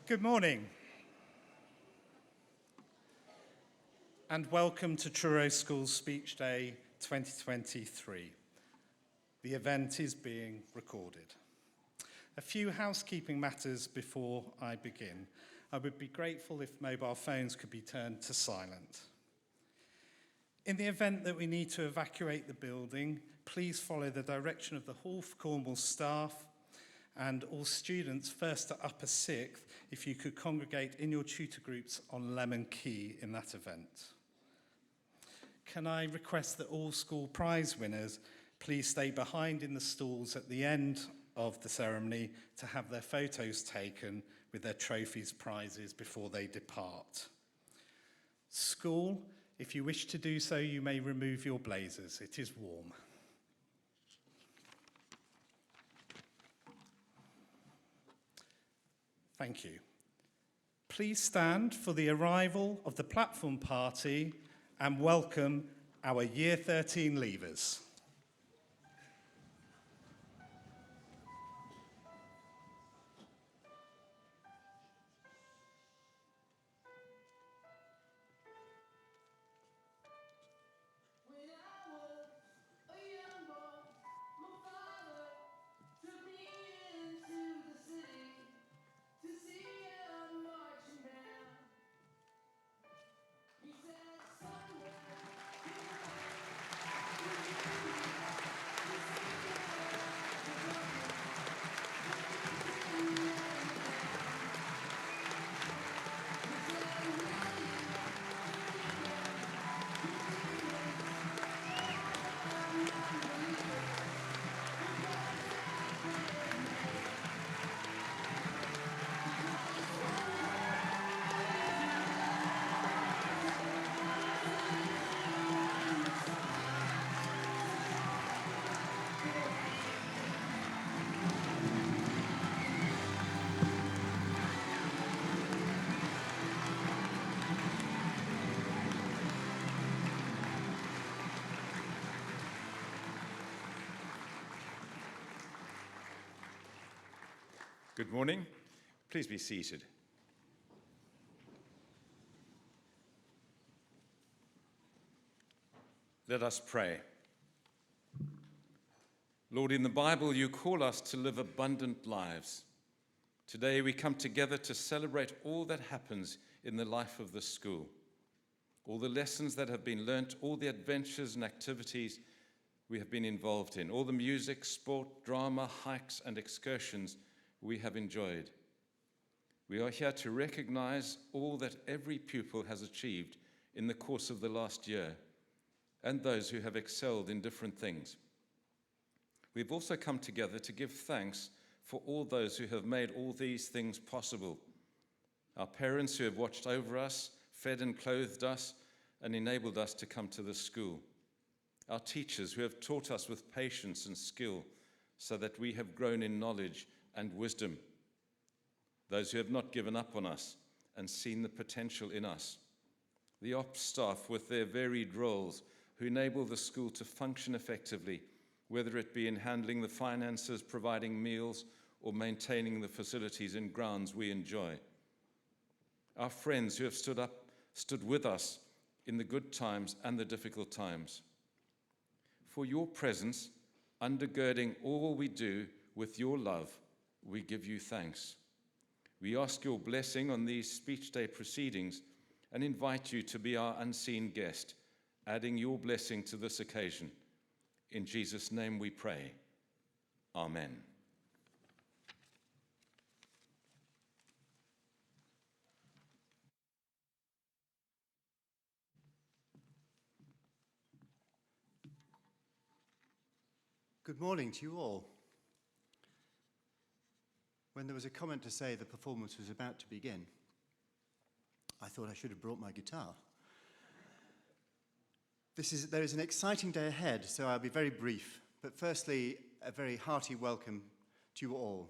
Good morning, and welcome to Truro School's Speech Day 2023. The event is being recorded. A few housekeeping matters before I begin. I would be grateful if mobile phones could be turned to silent. In the event that we need to evacuate the building, please follow the direction of the Hall for Cornwall staff and all students first to upper sixth if you could congregate in your tutor groups on Lemon Quay in that event. Can I request that all school prize winners please stay behind in the stalls at the end of the ceremony to have their photos taken with their trophies, prizes before they depart. School, if you wish to do so, you may remove your blazers. It is warm. Thank you. Please stand for the arrival of the platform party and welcome our Year 13 leavers. Good morning. Please be seated. Let us pray. Lord, in the Bible, you call us to live abundant lives. Today, we come together to celebrate all that happens in the life of the school, all the lessons that have been learnt, all the adventures and activities we have been involved in, all the music, sport, drama, hikes, and excursions we have enjoyed. We are here to recognize all that every pupil has achieved in the course of the last year and those who have excelled in different things. We've also come together to give thanks for all those who have made all these things possible. Our parents who have watched over us, fed and clothed us, and enabled us to come to this school. Our teachers who have taught us with patience and skill so that we have grown in knowledge and wisdom. Those who have not given up on us and seen the potential in us. The ops staff with their varied roles who enable the school to function effectively, whether it be in handling the finances, providing meals, or maintaining the facilities and grounds we enjoy. Our friends who have stood with us in the good times and the difficult times. For your presence, undergirding all we do with your love, we give you thanks. We ask your blessing on these speech day proceedings and invite you to be our unseen guest, adding your blessing to this occasion. In Jesus' name we pray. Amen. Good morning to you all. When there was a comment to say the performance was about to begin, I thought I should have brought my guitar. There is an exciting day ahead, so I'll be very brief. But firstly, a very hearty welcome to you all.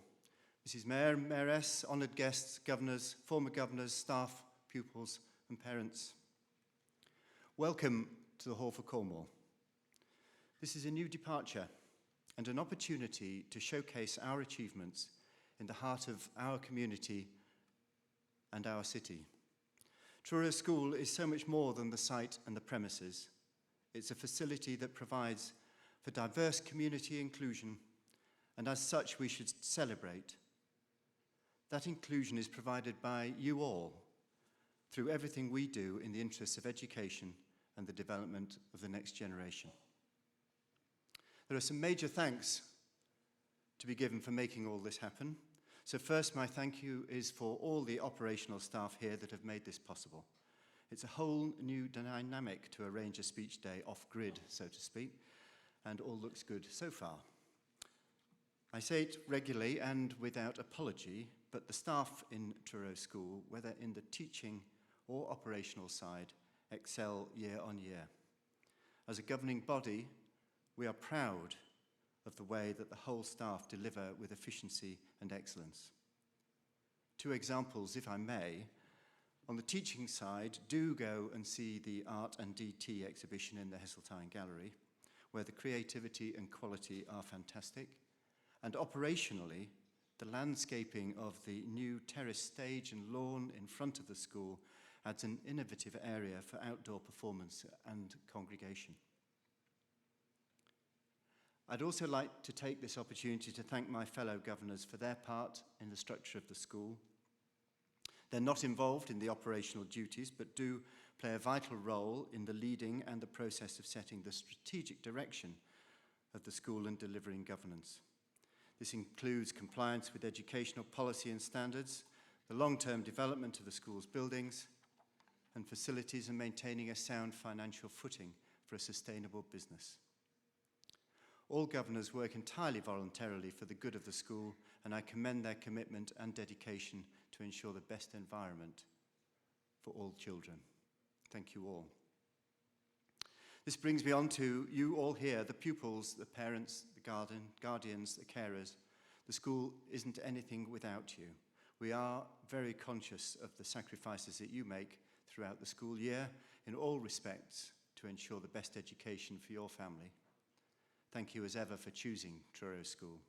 Mrs. Mayor, Mayoress, honoured guests, governors, former governors, staff, pupils and parents. Welcome to the Hall for Cornwall. This is a new departure and an opportunity to showcase our achievements in the heart of our community and our city. Truro School is so much more than the site and the premises. It's a facility that provides for diverse community inclusion, and as such we should celebrate. That inclusion is provided by you all through everything we do in the interests of education and the development of the next generation. There are some major thanks to be given for making all this happen. So first, my thank you is for all the operational staff here that have made this possible. It's a whole new dynamic to arrange a speech day off-grid, so to speak, and all looks good so far. I say it regularly and without apology, but the staff in Truro School, whether in the teaching or operational side, excel year on year. As a governing body, we are proud of the way that the whole staff deliver with efficiency and excellence. Two examples, if I may. On the teaching side, do go and see the Art and DT exhibition in the Heseltine Gallery, where the creativity and quality are fantastic. And operationally, the landscaping of the new terrace stage and lawn in front of the school adds an innovative area for outdoor performance and congregation. I'd also like to take this opportunity to thank my fellow governors for their part in the structure of the school. They're not involved in the operational duties, but do play a vital role in the leading and the process of setting the strategic direction of the school and delivering governance. This includes compliance with educational policy and standards, the long-term development of the school's buildings and facilities, and maintaining a sound financial footing for a sustainable business. All governors work entirely voluntarily for the good of the school, and I commend their commitment and dedication to ensure the best environment for all children. Thank you all. This brings me on to you all here, the pupils, the parents, the guardians, the carers. The school isn't anything without you. We are very conscious of the sacrifices that you make throughout the school year in all respects to ensure the best education for your family. Thank you as ever for choosing Truro School.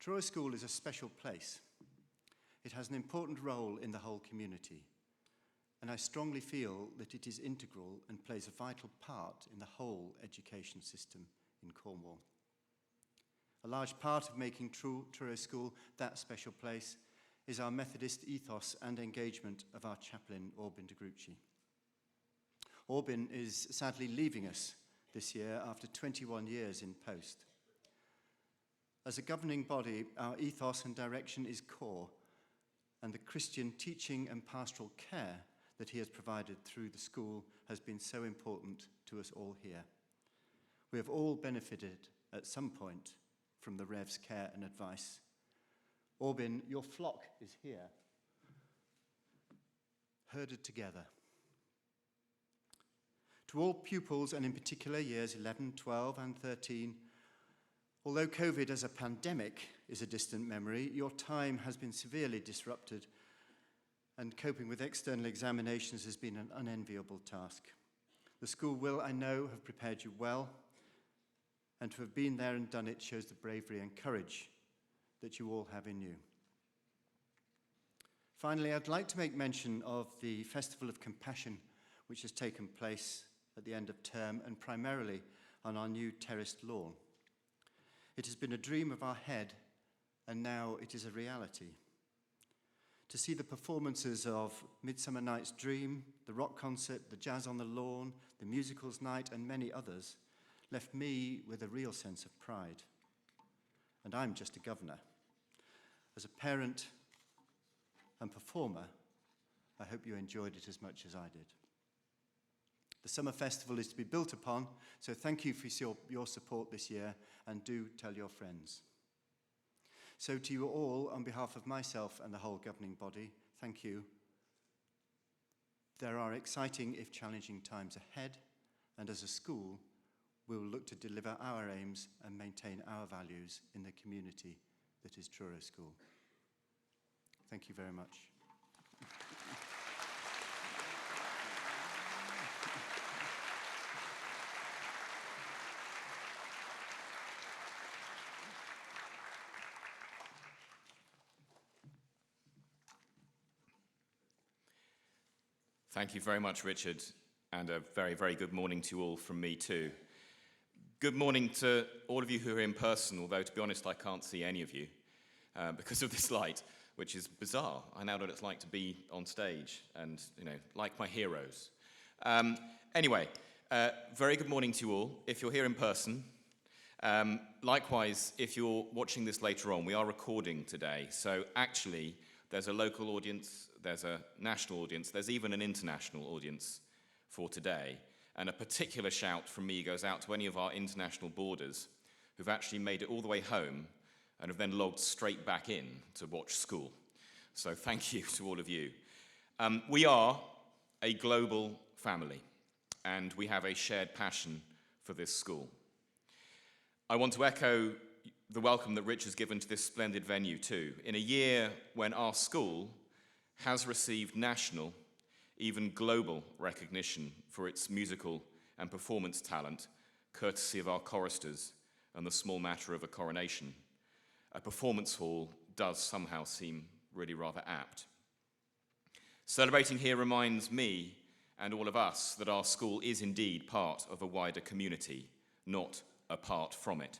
Truro School is a special place. It has an important role in the whole community, and I strongly feel that it is integral and plays a vital part in the whole education system in Cornwall. A large part of making Truro School that special place is our Methodist ethos and engagement of our chaplain, Orbin de Grucci. Orbin is sadly leaving us this year after 21 years in post. As a governing body, our ethos and direction is core, and the Christian teaching and pastoral care that he has provided through the school has been so important to us all here. We have all benefited at some point from the Rev's care and advice. Orbin, your flock is here, herded together. To all pupils, and in particular years 11, 12 and 13, although COVID as a pandemic is a distant memory, your time has been severely disrupted, and coping with external examinations has been an unenviable task. The school will, I know, have prepared you well, and to have been there and done it shows the bravery and courage that you all have in you. Finally, I'd like to make mention of the Festival of Compassion, which has taken place at the end of term and primarily on our new terraced lawn. It has been a dream of our head, and now it is a reality. To see the performances of Midsummer Night's Dream, the rock concert, the jazz on the lawn, the musicals night, and many others left me with a real sense of pride. And I'm just a governor. As a parent and performer, I hope you enjoyed it as much as I did. The summer festival is to be built upon, so thank you for your support this year, and do tell your friends. So to you all, on behalf of myself and the whole governing body, thank you. There are exciting, if challenging, times ahead, and as a school, we will look to deliver our aims and maintain our values in the community that is Truro School. Thank you very much. Thank you very much, Richard, and a very, very good morning to you all from me too. Good morning to all of you who are in person, although to be honest, I can't see any of you because of this light, which is bizarre. I now know what it's like to be on stage and, like my heroes. Anyway, very good morning to you all. If you're here in person, likewise, if you're watching this later on, we are recording today, so actually there's a local audience, there's a national audience, there's even an international audience for today. And a particular shout from me goes out to any of our international boarders who've actually made it all the way home and have then logged straight back in to watch school. So thank you to all of you. We are a global family, and we have a shared passion for this school. I want to echo the welcome that Rich has given to this splendid venue too. In a year when our school has received national, even global recognition for its musical and performance talent, courtesy of our choristers and the small matter of a coronation, a performance hall does somehow seem really rather apt. Celebrating here reminds me and all of us that our school is indeed part of a wider community, not apart from it.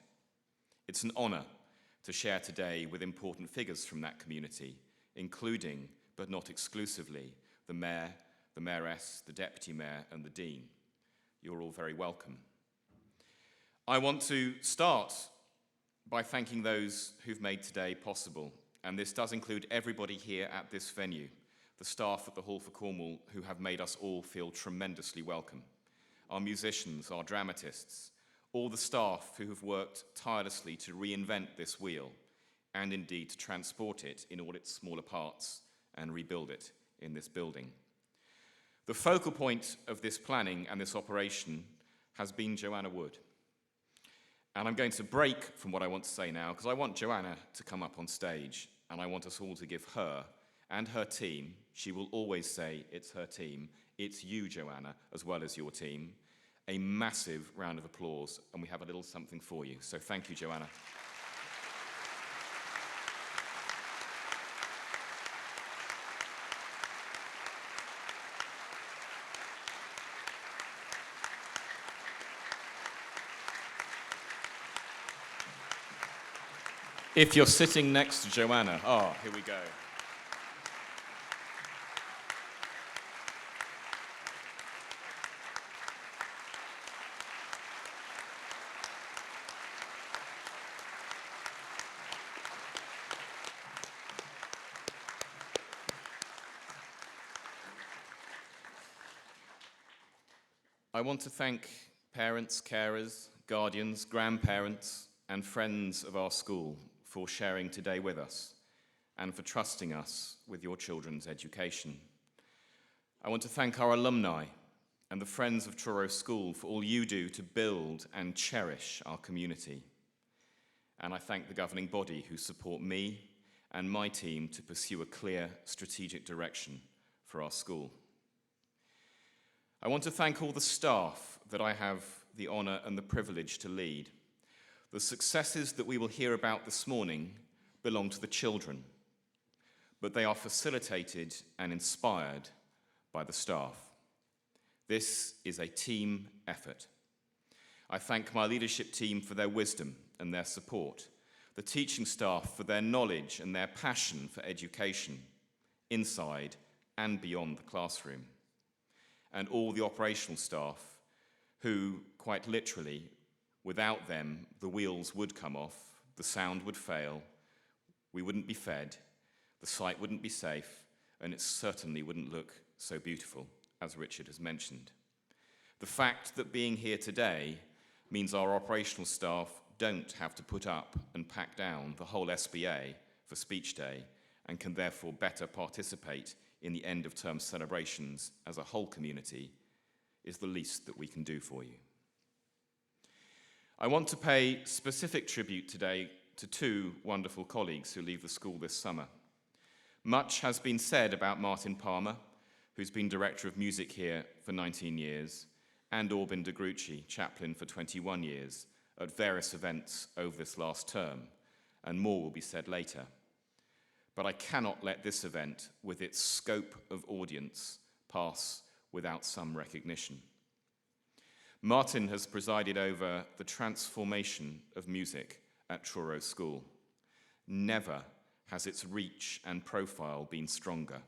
It's an honor to share today with important figures from that community, including, but not exclusively, the Mayor, the Mayoress, the Deputy Mayor, and the Dean. You're all very welcome. I want to start by thanking those who've made today possible, and this does include everybody here at this venue, the staff at the Hall for Cornwall who have made us all feel tremendously welcome, our musicians, our dramatists, all the staff who have worked tirelessly to reinvent this wheel and indeed to transport it in all its smaller parts and rebuild it in this building. The focal point of this planning and this operation has been Joanna Wood. And I'm going to break from what I want to say now because I want Joanna to come up on stage and I want us all to give her and her team, she will always say it's her team, it's you, Joanna, as well as your team, a massive round of applause, and we have a little something for you. So thank you, Joanna. If you're sitting next to Joanna, here we go. I want to thank parents, carers, guardians, grandparents, and friends of our school for sharing today with us and for trusting us with your children's education. I want to thank our alumni and the friends of Truro School for all you do to build and cherish our community. And I thank the governing body who support me and my team to pursue a clear strategic direction for our school. I want to thank all the staff that I have the honor and the privilege to lead. The successes that we will hear about this morning belong to the children, but they are facilitated and inspired by the staff. This is a team effort. I thank my leadership team for their wisdom and their support, the teaching staff for their knowledge and their passion for education, inside and beyond the classroom, and all the operational staff who, quite literally, without them, the wheels would come off, the sound would fail, we wouldn't be fed, the site wouldn't be safe, and it certainly wouldn't look so beautiful, as Richard has mentioned. The fact that being here today means our operational staff don't have to put up and pack down the whole SBA for Speech Day and can therefore better participate in the end of term celebrations as a whole community is the least that we can do for you. I want to pay specific tribute today to two wonderful colleagues who leave the school this summer. Much has been said about Martin Palmer, who's been Director of Music here for 19 years, and Orbin de Grucci, Chaplain for 21 years, at various events over this last term, and more will be said later. But I cannot let this event, with its scope of audience, pass without some recognition. Martin has presided over the transformation of music at Truro School. Never has its reach and profile been stronger.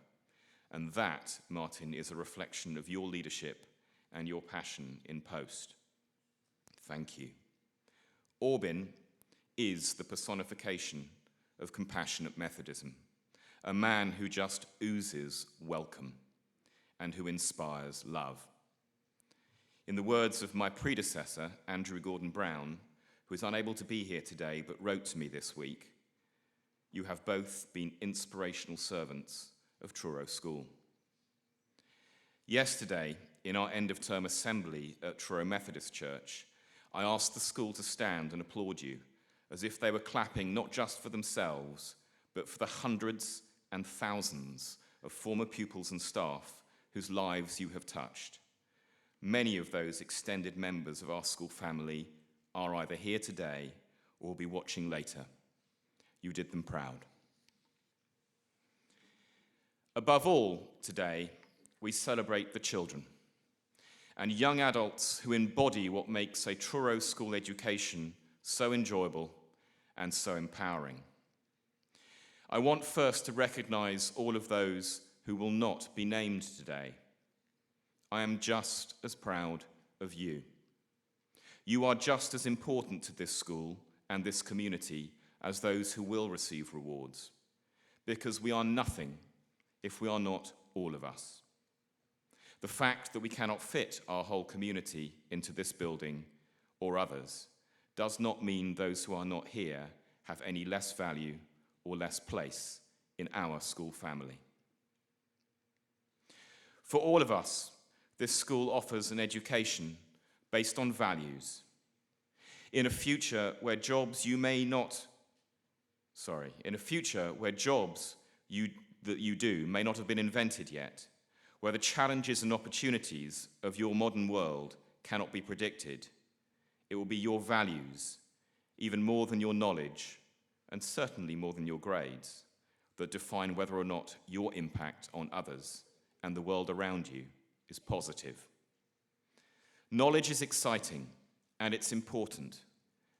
And that, Martin, is a reflection of your leadership and your passion in post. Thank you. Orbin is the personification of compassionate Methodism, a man who just oozes welcome and who inspires love. In the words of my predecessor, Andrew Gordon Brown, who is unable to be here today but wrote to me this week, you have both been inspirational servants of Truro School. Yesterday, in our end-of-term assembly at Truro Methodist Church, I asked the school to stand and applaud you, as if they were clapping not just for themselves, but for the hundreds and thousands of former pupils and staff whose lives you have touched. Many of those extended members of our school family are either here today or will be watching later. You did them proud. Above all, today, we celebrate the children and young adults who embody what makes a Truro school education so enjoyable and so empowering. I want first to recognize all of those who will not be named today. I am just as proud of you. You are just as important to this school and this community as those who will receive rewards, because we are nothing if we are not all of us. The fact that we cannot fit our whole community into this building or others does not mean those who are not here have any less value or less place in our school family. For all of us, this school offers an education based on values. In a future where jobs may not have been invented yet, where the challenges and opportunities of your modern world cannot be predicted, it will be your values, even more than your knowledge, and certainly more than your grades, that define whether or not your impact on others and the world around you is positive. Knowledge is exciting and it's important.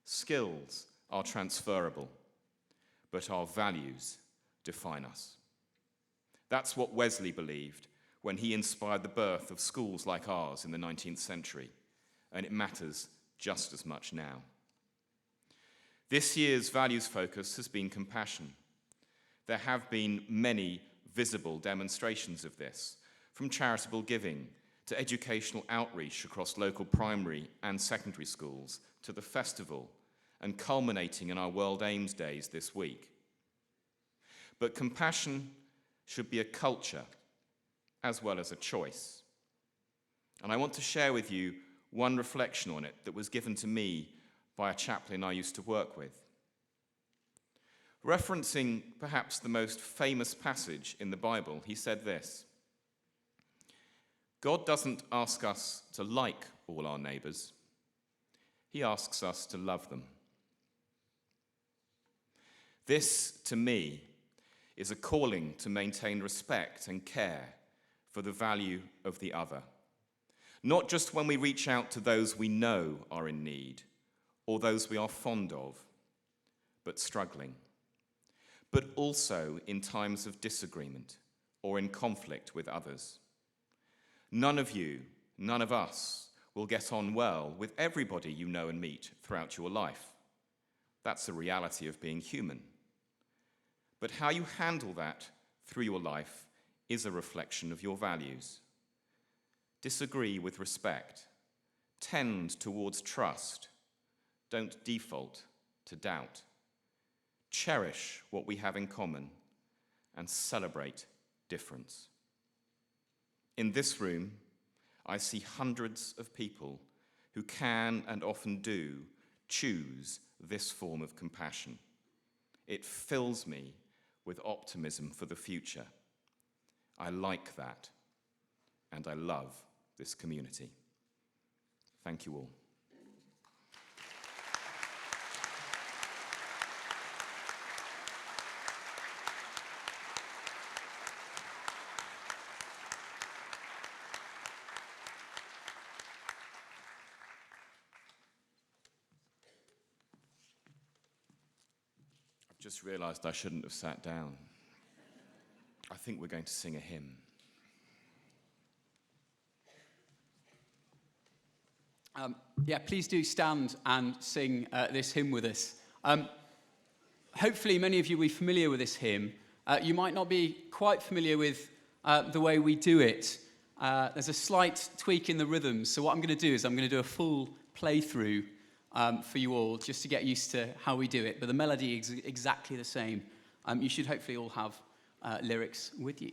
Skills are transferable, but our values define us. That's what Wesley believed when he inspired the birth of schools like ours in the 19th century, and it matters just as much now. This year's values focus has been compassion. There have been many visible demonstrations of this, from charitable giving to educational outreach across local primary and secondary schools to the festival, and culminating in our World Aims Days this week. But compassion should be a culture as well as a choice. And I want to share with you one reflection on it that was given to me by a chaplain I used to work with. Referencing perhaps the most famous passage in the Bible, he said this: God doesn't ask us to like all our neighbors. He asks us to love them. This, to me, is a calling to maintain respect and care for the value of the other, not just when we reach out to those we know are in need or those we are fond of, but struggling, but also in times of disagreement or in conflict with others. None of you, none of us, will get on well with everybody you know and meet throughout your life. That's the reality of being human. But how you handle that through your life is a reflection of your values. Disagree with respect. Tend towards trust. Don't default to doubt. Cherish what we have in common and celebrate difference. In this room, I see hundreds of people who can and often do choose this form of compassion. It fills me with optimism for the future. I like that, and I love this community. Thank you all. Just realised I shouldn't have sat down. I think we're going to sing a hymn. Please do stand and sing this hymn with us. Hopefully many of you will be familiar with this hymn. You might not be quite familiar with the way we do it. There's a slight tweak in the rhythms, so what I'm going to do is I'm going to do a full playthrough for you all, just to get used to how we do it, but the melody is exactly the same. You should hopefully all have lyrics with you.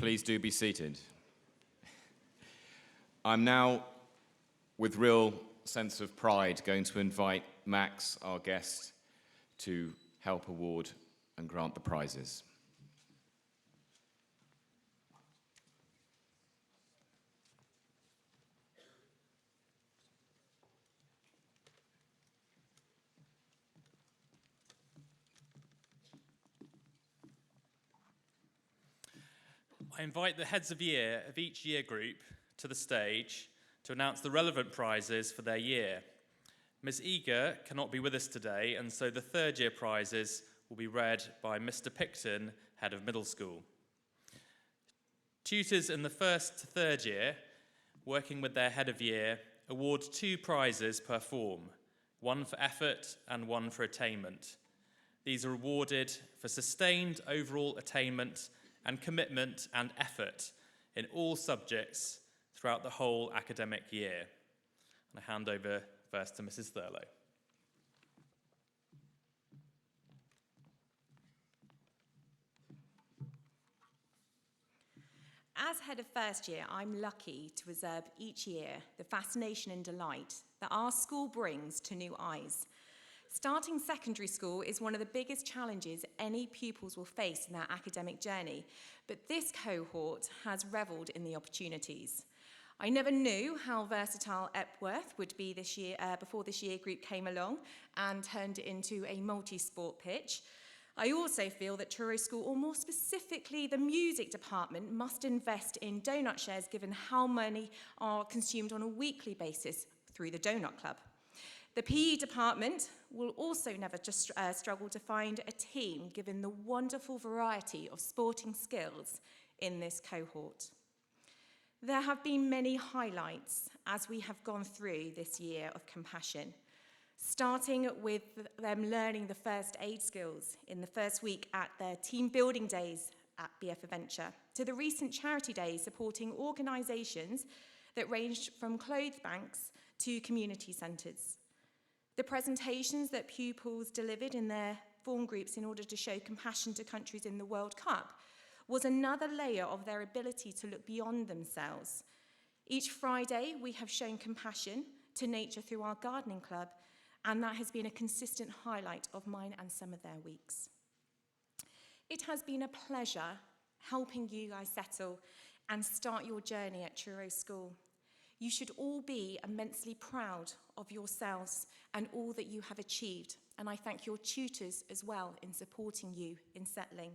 Please do be seated. I'm now, with real sense of pride, going to invite Max, our guest, to help award and grant the prizes. I invite the heads of year of each year group to the stage to announce the relevant prizes for their year. Ms. Eager cannot be with us today, and so the third year prizes will be read by Mr. Picton, head of middle school. Tutors in the first to third year, working with their head of year, award 2 prizes per form, one for effort and one for attainment. These are awarded for sustained overall attainment and commitment and effort in all subjects throughout the whole academic year. And I hand over first to Mrs. Thurlow. As head of first year, I'm lucky to observe each year the fascination and delight that our school brings to new eyes. Starting secondary school is one of the biggest challenges any pupils will face in their academic journey, but this cohort has revelled in the opportunities. I never knew how versatile Epworth would be this year before this year group came along and turned it into a multi-sport pitch. I also feel that Truro School, or more specifically the music department, must invest in donut shares given how many are consumed on a weekly basis through the Donut Club. The PE department will also never just struggle to find a team given the wonderful variety of sporting skills in this cohort. There have been many highlights as we have gone through this year of compassion, starting with them learning the first aid skills in the first week at their team building days at BF Adventure, to the recent charity days supporting organisations that ranged from clothes banks to community centres. The presentations that pupils delivered in their form groups in order to show compassion to countries in the World Cup was another layer of their ability to look beyond themselves. Each Friday, we have shown compassion to nature through our gardening club, and that has been a consistent highlight of mine and some of their weeks. It has been a pleasure helping you guys settle and start your journey at Truro School. You should all be immensely proud of yourselves and all that you have achieved, and I thank your tutors as well in supporting you in settling.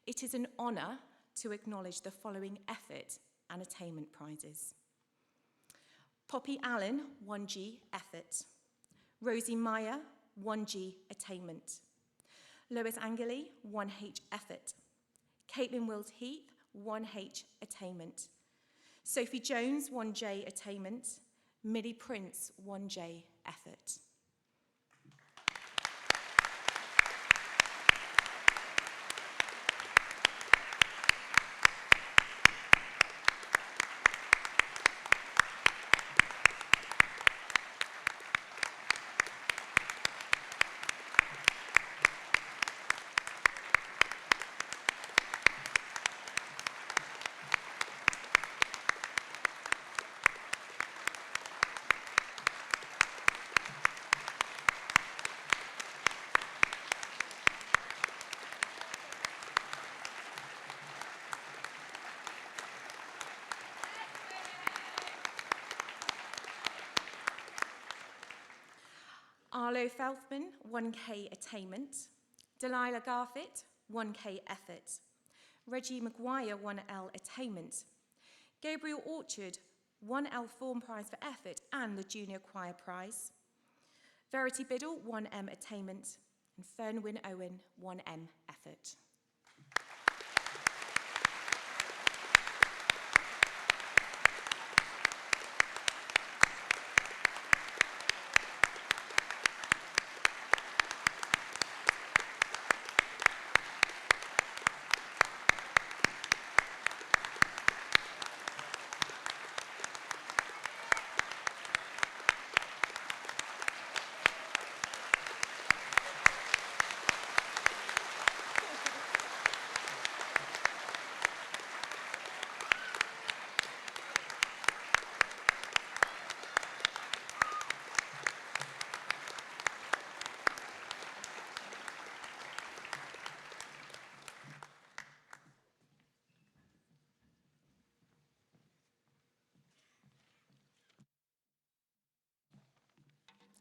It is an honour to acknowledge the following effort and attainment prizes. Poppy Allen, 1G effort. Rosie Meyer, 1G attainment. Lois Angeli, 1H effort. Caitlin Wills-Heath, 1H attainment. Sophie Jones, 1J attainment. Millie Prince, 1J effort. Arlo Felthman, 1K attainment. Delilah Garfit, 1K effort. Reggie Maguire, 1L attainment. Gabriel Orchard, 1L form prize for effort and the junior choir prize. Verity Biddle, 1M attainment. And Fernwyn Owen, 1M effort.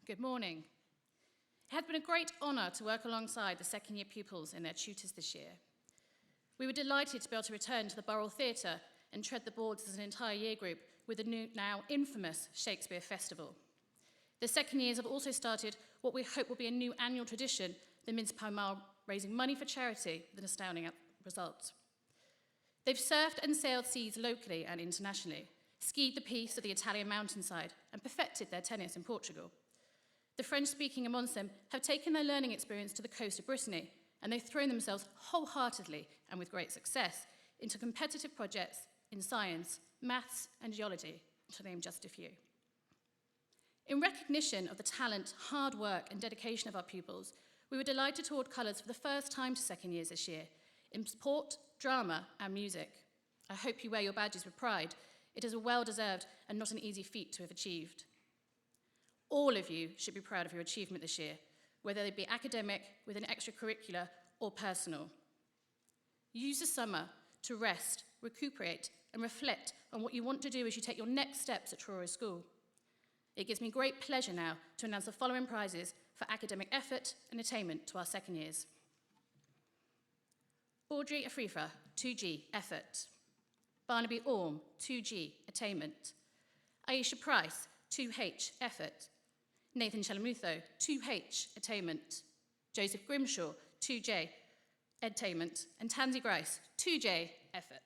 Good morning. It has been a great honour to work alongside the second-year pupils and their tutors this year. We were delighted to be able to return to the Borough Theatre and tread the boards as an entire year group with the new, now infamous Shakespeare Festival. The second years have also started what we hope will be a new annual tradition, the Mince Pie Mile, raising money for charity with an astounding result. They've surfed and sailed seas locally and internationally, skied the piste of the Italian mountainside, and perfected their tennis in Portugal. The French-speaking amongst them have taken their learning experience to the coast of Brittany, and they've thrown themselves wholeheartedly and with great success into competitive projects in science, maths, and geology, to name just a few. In recognition of the talent, hard work, and dedication of our pupils, we were delighted to award colours for the first time to second years this year in sport, drama, and music. I hope you wear your badges with pride. It is a well-deserved and not an easy feat to have achieved. All of you should be proud of your achievement this year, whether they be academic, within extracurricular, or personal. Use the summer to rest, recuperate, and reflect on what you want to do as you take your next steps at Truro School. It gives me great pleasure now to announce the following prizes for academic effort and attainment to our second years. Audrey Afrifa, 2G, effort. Barnaby Orme, 2G, attainment. Aisha Price, 2H, effort. Nathan Chalamutho, 2H, attainment. Joseph Grimshaw, 2J, attainment. And Tansy Grice, 2J, effort.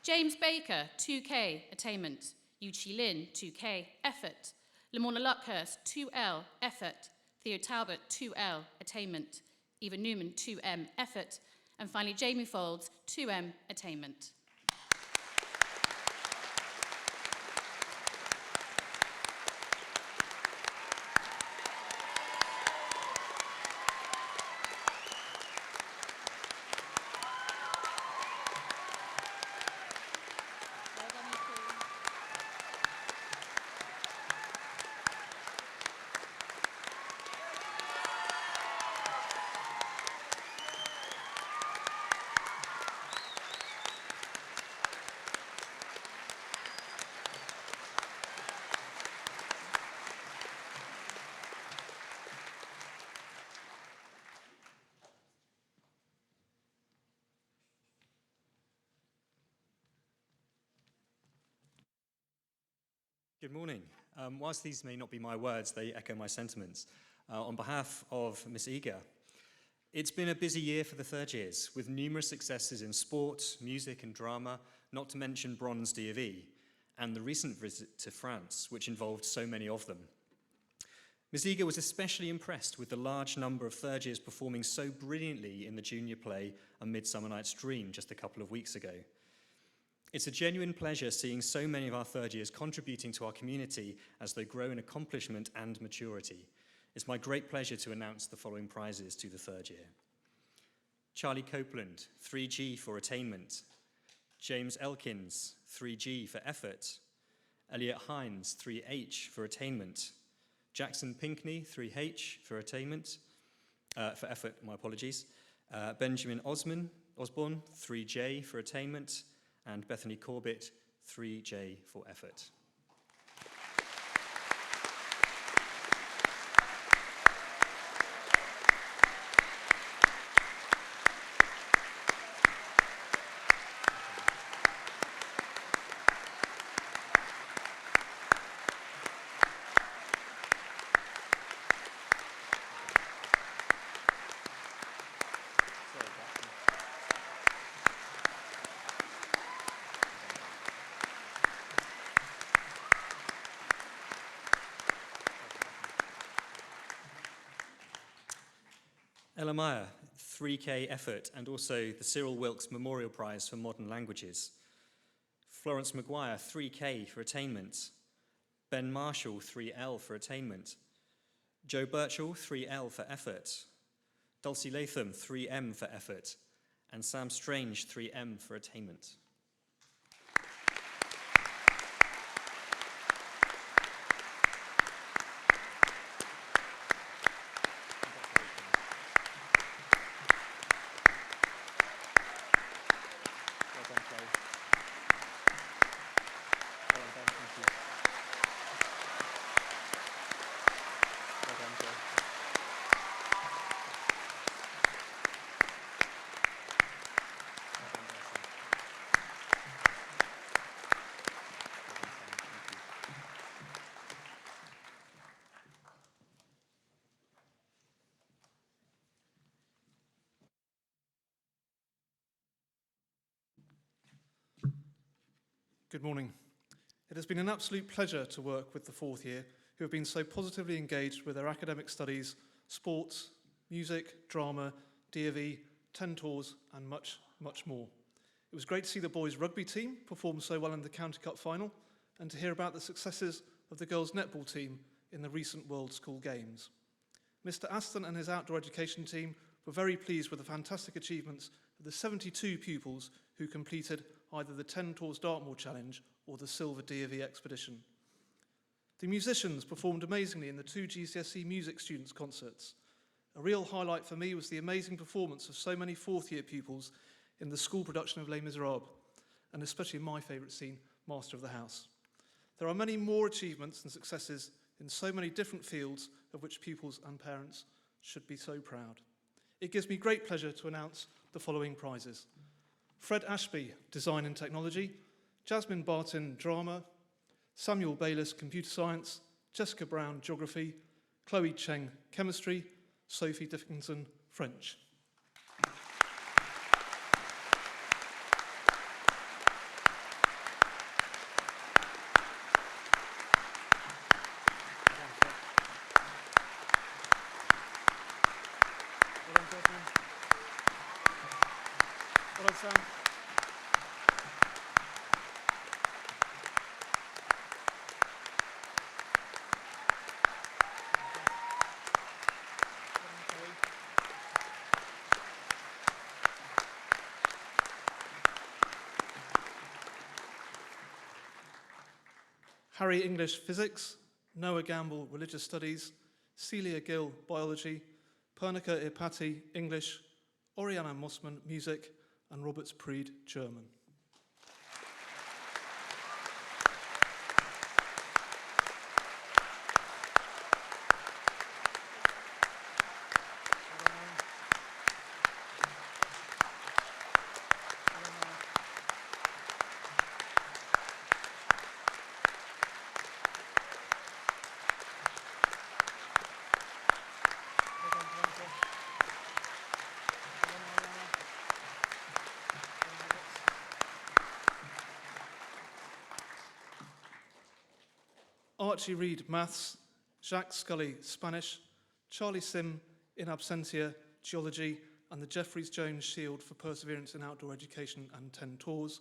James Baker, 2K, attainment. Yu Chi Lin, 2K, effort. Lamorna Luckhurst, 2L, effort. Theo Talbot, 2L, attainment. Eva Newman, 2M, effort. And finally, Jamie Folds, 2M, attainment. Good morning. Whilst these may not be my words, they echo my sentiments. On behalf of Miss Eager, it's been a busy year for the third years, with numerous successes in sport, music and drama, not to mention bronze D.V., and the recent visit to France, which involved so many of them. Miss Eager was especially impressed with the large number of third years performing so brilliantly in the junior play A Midsummer Night's Dream just a couple of weeks ago. It's a genuine pleasure seeing so many of our third years contributing to our community as they grow in accomplishment and maturity. It's my great pleasure to announce the following prizes to the third year. Charlie Copeland, 3G for attainment. James Elkins, 3G for effort. Elliot Hines, 3H for attainment. Jackson Pinkney, 3H for attainment, for effort, my apologies. Benjamin Osborne, 3J for attainment. And Bethany Corbett, 3J for effort. Ella Meyer, 3K effort, and also the Cyril Wilkes Memorial Prize for Modern Languages. Florence Maguire, 3K for attainment. Ben Marshall, 3L for attainment. Joe Birchall, 3L for effort. Dulcie Latham, 3M for effort. And Sam Strange, 3M for attainment. Good morning. It has been an absolute pleasure to work with the fourth year, who have been so positively engaged with their academic studies, sports, music, drama, D.V., 10 tours, and much, much more. It was great to see the boys' rugby team perform so well in the County Cup final, and to hear about the successes of the girls' netball team in the recent World School Games. Mr. Aston and his outdoor education team were very pleased with the fantastic achievements of the 72 pupils who completed either the 10 Tours Dartmoor Challenge or the Silver D.V. Expedition. The musicians performed amazingly in the 2 GCSE music students' concerts. A real highlight for me was the amazing performance of so many fourth-year pupils in the school production of Les Miserables, and especially my favourite scene, Master of the House. There are many more achievements and successes in so many different fields of which pupils and parents should be so proud. It gives me great pleasure to announce the following prizes. Fred Ashby, Design and Technology, Jasmine Barton, Drama, Samuel Bayliss, Computer Science, Jessica Brown, Geography, Chloe Cheng, Chemistry, Sophie Dickinson, French. Harry English Physics, Noah Gamble Religious Studies, Celia Gill Biology, Pernica Ipati English, Oriana Mossman Music, and Roberts Preed German. Archie Reed Maths, Jacques Scully Spanish, Charlie Sim in absentia Geology, and the Jeffreys Jones Shield for Perseverance in Outdoor Education and 10 Tours,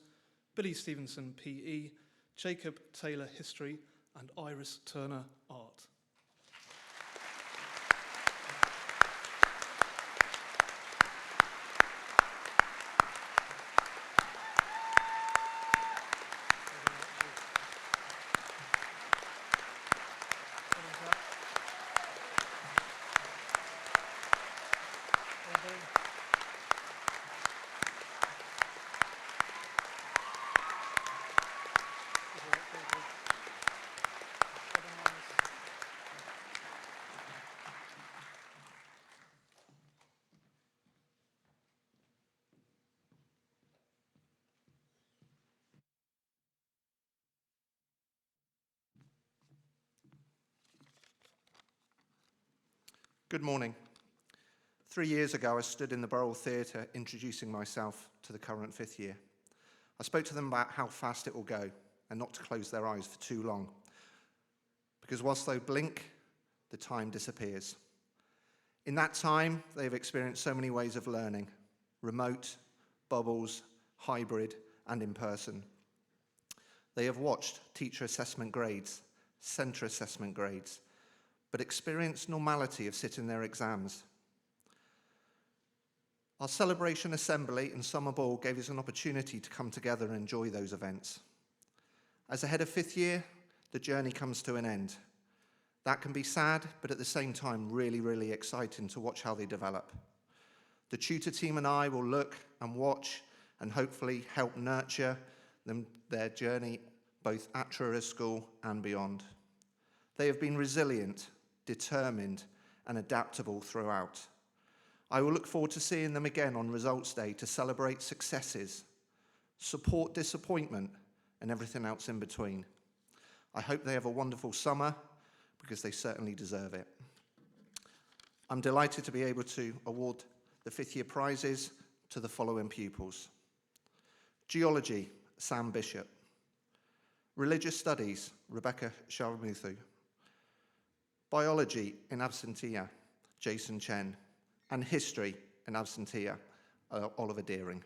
Billy Stevenson PE, Jacob Taylor History, and Iris Turner Art. Good morning. 3 years ago, I stood in the Borough Theatre introducing myself to the current fifth year. I spoke to them about how fast it will go and not to close their eyes for too long. Because whilst they blink, the time disappears. In that time, they have experienced so many ways of learning: remote, bubbles, hybrid, and in person. They have watched teacher assessment grades, centre assessment grades, but experienced normality of sitting their exams. Our celebration assembly and summer ball gave us an opportunity to come together and enjoy those events. As a head of fifth year, the journey comes to an end. That can be sad, but at the same time really, really exciting to watch how they develop. The tutor team and I will look and watch and hopefully help nurture their journey both at Truro School and beyond. They have been resilient, determined, and adaptable throughout. I will look forward to seeing them again on Results Day to celebrate successes, support disappointment, and everything else in between. I hope they have a wonderful summer, because they certainly deserve it. I'm delighted to be able to award the fifth year prizes to the following pupils. Geology, Sam Bishop. Religious Studies, Rebecca Sharamuthu. Biology in absentia, Jason Chen. And History in absentia, Oliver Deering.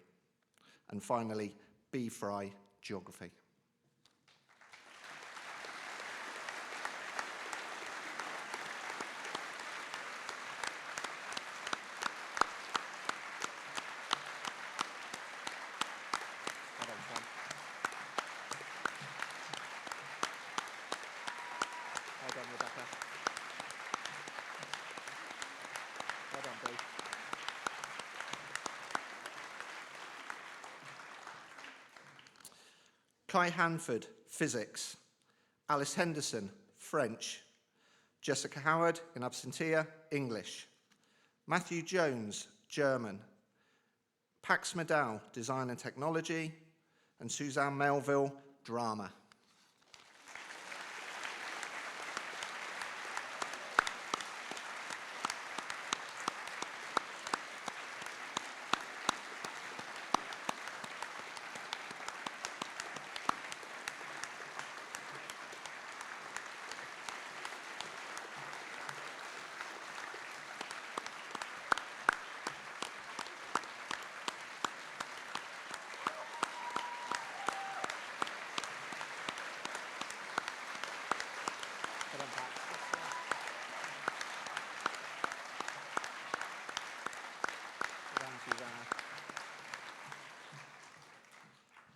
And finally, B. Fry, Geography. Well done, Rebecca. Well done, Boo. Kai Hanford, Physics. Alice Henderson, French. Jessica Howard, in absentia, English. Matthew Jones, German. Pax Medal, Design and Technology. And Suzanne Melville, Drama.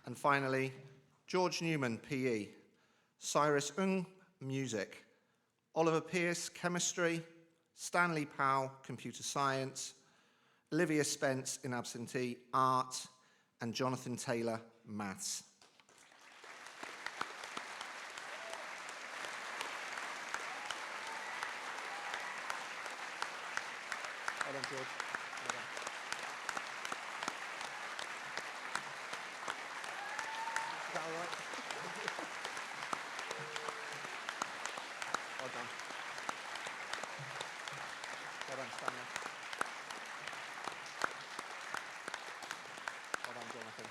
And finally, George Newman, PE. Cyrus Ung, music. Oliver Pierce, chemistry. Stanley Powell, computer science. Olivia Spence, in absentee, art. And Jonathan Taylor, maths. Well done, George. Well done. Is that all right? Well done. Well done, Stanley. Well done, Jonathan.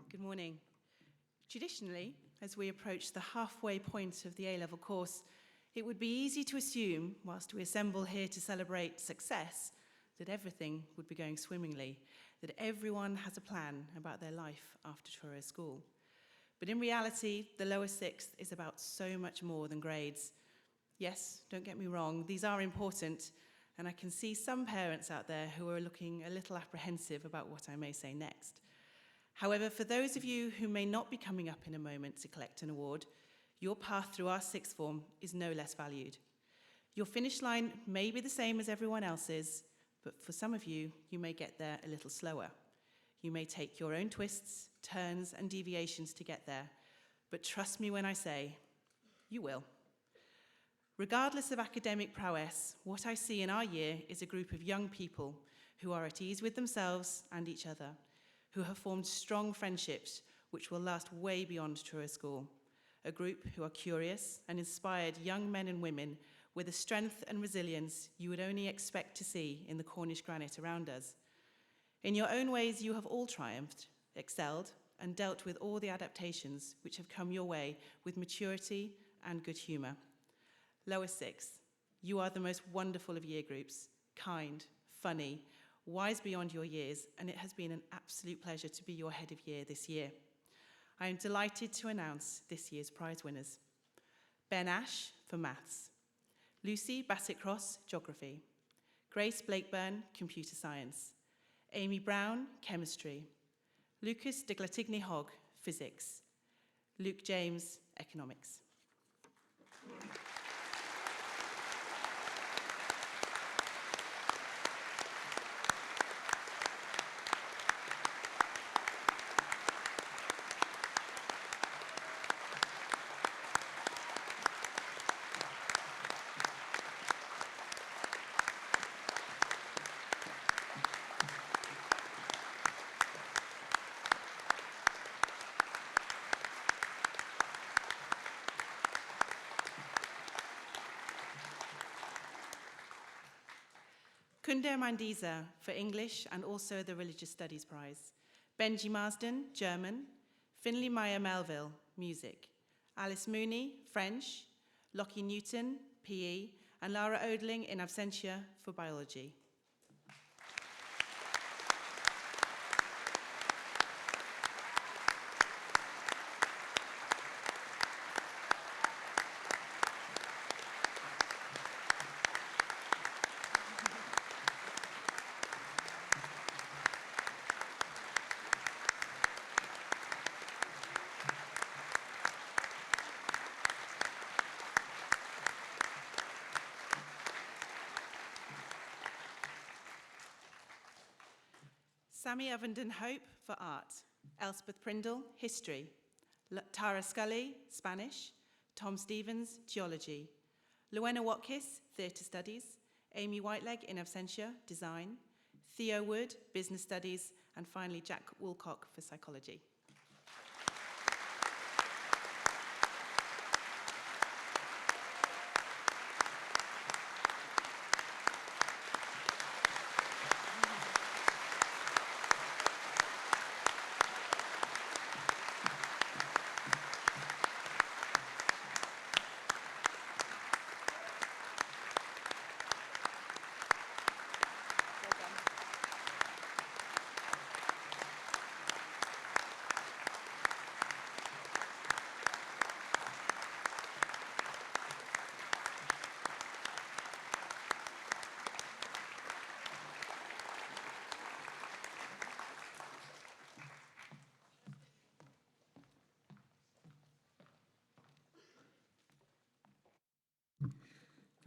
Good morning. Traditionally, as we approach the halfway point of the A-level course, it would be easy to assume, whilst we assemble here to celebrate success, that everything would be going swimmingly, that everyone has a plan about their life after Truro School. But in reality, the lower sixth is about so much more than grades. Yes, don't get me wrong, these are important, and I can see some parents out there who are looking a little apprehensive about what I may say next. However, for those of you who may not be coming up in a moment to collect an award, your path through our sixth form is no less valued. Your finish line may be the same as everyone else's, but for some of you, you may get there a little slower. You may take your own twists, turns, and deviations to get there, but trust me when I say, you will. Regardless of academic prowess, what I see in our year is a group of young people who are at ease with themselves and each other, who have formed strong friendships which will last way beyond Truro School. A group who are curious and inspired young men and women with a strength and resilience you would only expect to see in the Cornish granite around us. In your own ways, you have all triumphed, excelled, and dealt with all the adaptations which have come your way with maturity and good humour. Lower sixth, you are the most wonderful of year groups, kind, funny, wise beyond your years, and it has been an absolute pleasure to be your head of year this year. I am delighted to announce this year's prize winners. Ben Ash for Maths, Lucy Bassett-Cross, Geography, Grace Blakeburn, Computer Science, Amy Brown, Chemistry, Lucas de Glatigny-Hogg, Physics, Luke James, Economics. Kunde Mandiza for English and also the Religious Studies Prize. Benji Marsden, German. Finley Meyer Melville, Music. Alice Mooney, French. Lockie Newton, PE. And Lara Odling in absentia for Biology. Sammy Ovenden Hope for Art, Elspeth Prindle, History, Tara Scully, Spanish, Tom Stevens, Geology, Luena Watkis, Theatre Studies, Amy Whiteleg in absentia, Design, Theo Wood, Business Studies, and finally Jack Woolcock for Psychology.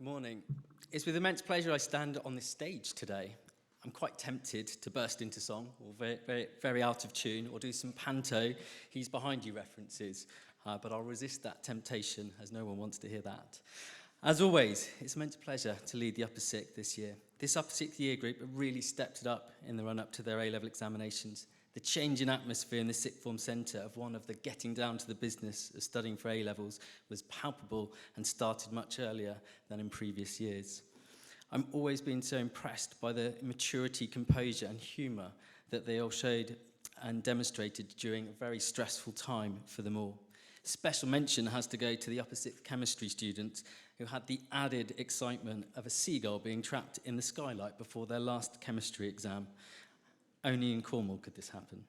Good morning. It's with immense pleasure I stand on this stage today. I'm quite tempted to burst into song, or very out of tune, or do some panto, he's behind you references, but I'll resist that temptation as no one wants to hear that. As always, it's an immense pleasure to lead the Upper Sixth this year. This Upper Sixth year group have really stepped it up in the run-up to their A-level examinations. The change in atmosphere in the Sixth Form Centre of one of the getting down to the business of studying for A-levels was palpable and started much earlier than in previous years. I'm always been so impressed by the maturity, composure and humour that they all showed and demonstrated during a very stressful time for them all. Special mention has to go to the Upper Sixth chemistry students who had the added excitement of a seagull being trapped in the skylight before their last chemistry exam. Only in Cornwall could this happen.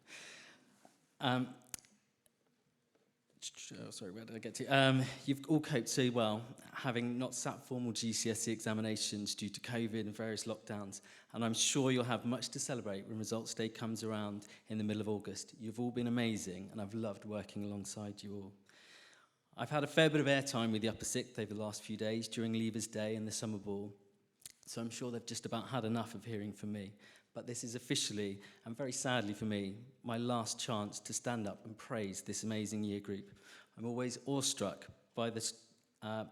Sorry, where did I get to? You've all coped so well, having not sat formal GCSE examinations due to COVID and various lockdowns, and I'm sure you'll have much to celebrate when results day comes around in the middle of August. You've all been amazing, and I've loved working alongside you all. I've had a fair bit of airtime with the Upper Sixth over the last few days during Leavers Day and the Summer Ball, so I'm sure they've just about had enough of hearing from me. But this is officially, and very sadly for me, my last chance to stand up and praise this amazing year group. I'm always awestruck by the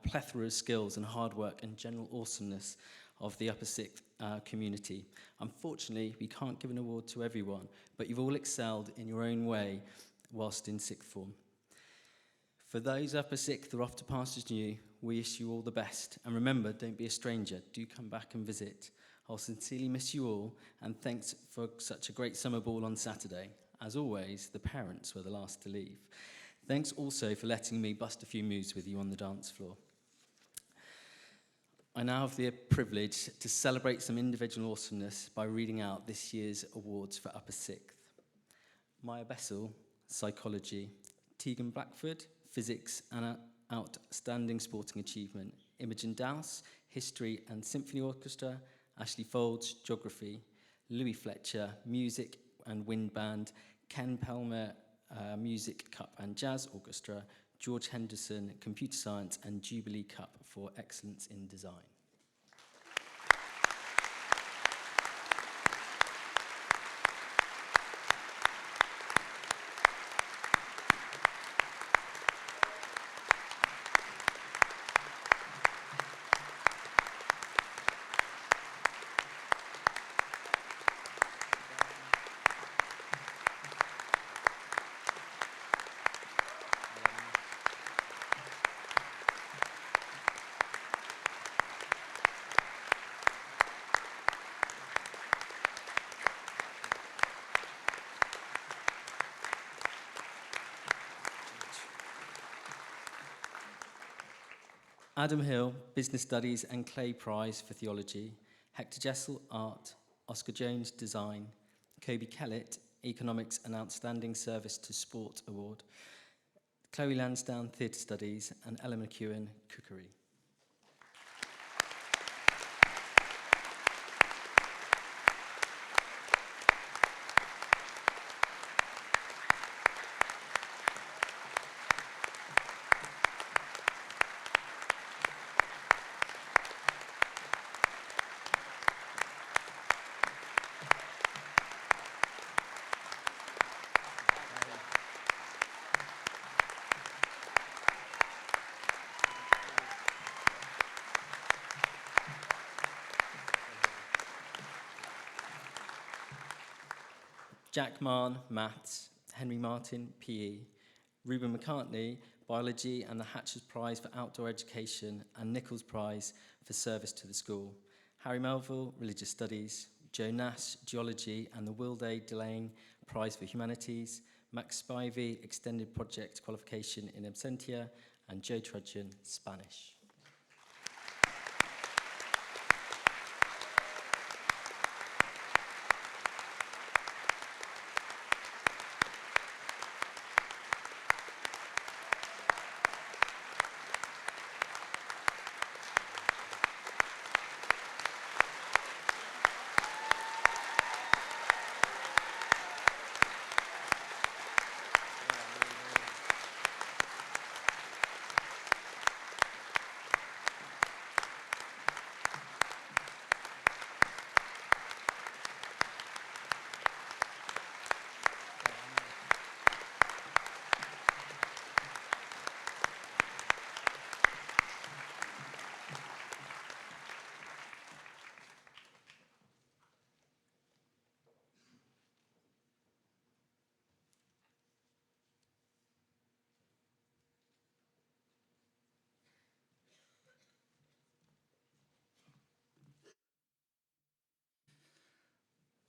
plethora of skills and hard work and general awesomeness of the Upper Sixth community. Unfortunately, we can't give an award to everyone, but you've all excelled in your own way whilst in Sixth Form. For those Upper Sixth or off to pastures new, we wish you all the best. And remember, don't be a stranger. Do come back and visit. I'll sincerely miss you all, and thanks for such a great summer ball on Saturday. As always, the parents were the last to leave. Thanks also for letting me bust a few moves with you on the dance floor. I now have the privilege to celebrate some individual awesomeness by reading out this year's awards for Upper Sixth. Maya Bessel, Psychology. Tegan Blackford, Physics and Outstanding Sporting Achievement. Imogen Dowse, History and Symphony Orchestra. Ashley Folds, Geography. Louis Fletcher, Music and Wind Band. Ken Pelmer, Music, Cup and Jazz Orchestra. George Henderson, Computer Science and Jubilee Cup for Excellence in Design. Adam Hill, Business Studies and Clay Prize for Theology. Hector Jessel, Art. Oscar Jones, Design. Kobe Kellett, Economics and Outstanding Service to Sport Award. Chloe Lansdowne, Theatre Studies. And Ella McEwen, Cookery. Jack Marn, Maths. Henry Martin, PE. Reuben McCartney, Biology and the Hatcher's Prize for Outdoor Education and Nichols Prize for Service to the School. Harry Melville, Religious Studies. Joe Nash, Geology and the Wilday Delane Prize for Humanities. Max Spivey, Extended Project Qualification in Absentia. And Joe Trudgeon, Spanish.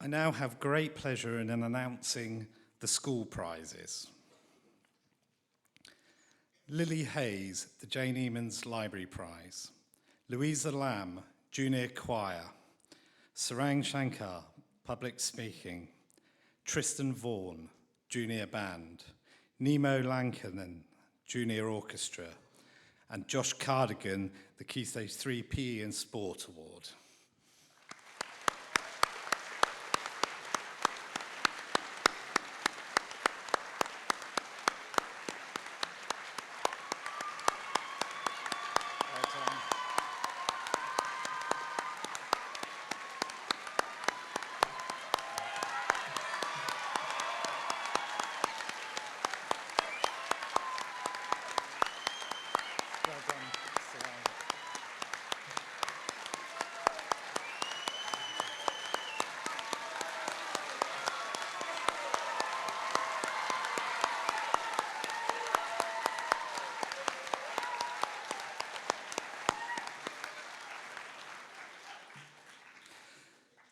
I now have great pleasure in announcing the school prizes. Lily Hayes, the Jane Emons Library Prize. Louisa Lamb, Junior Choir. Sarang Shankar, Public Speaking. Tristan Vaughan, Junior Band. Nemo Lankinen, Junior Orchestra. And Josh Cardigan, the Key Stage 3 PE and Sport Award.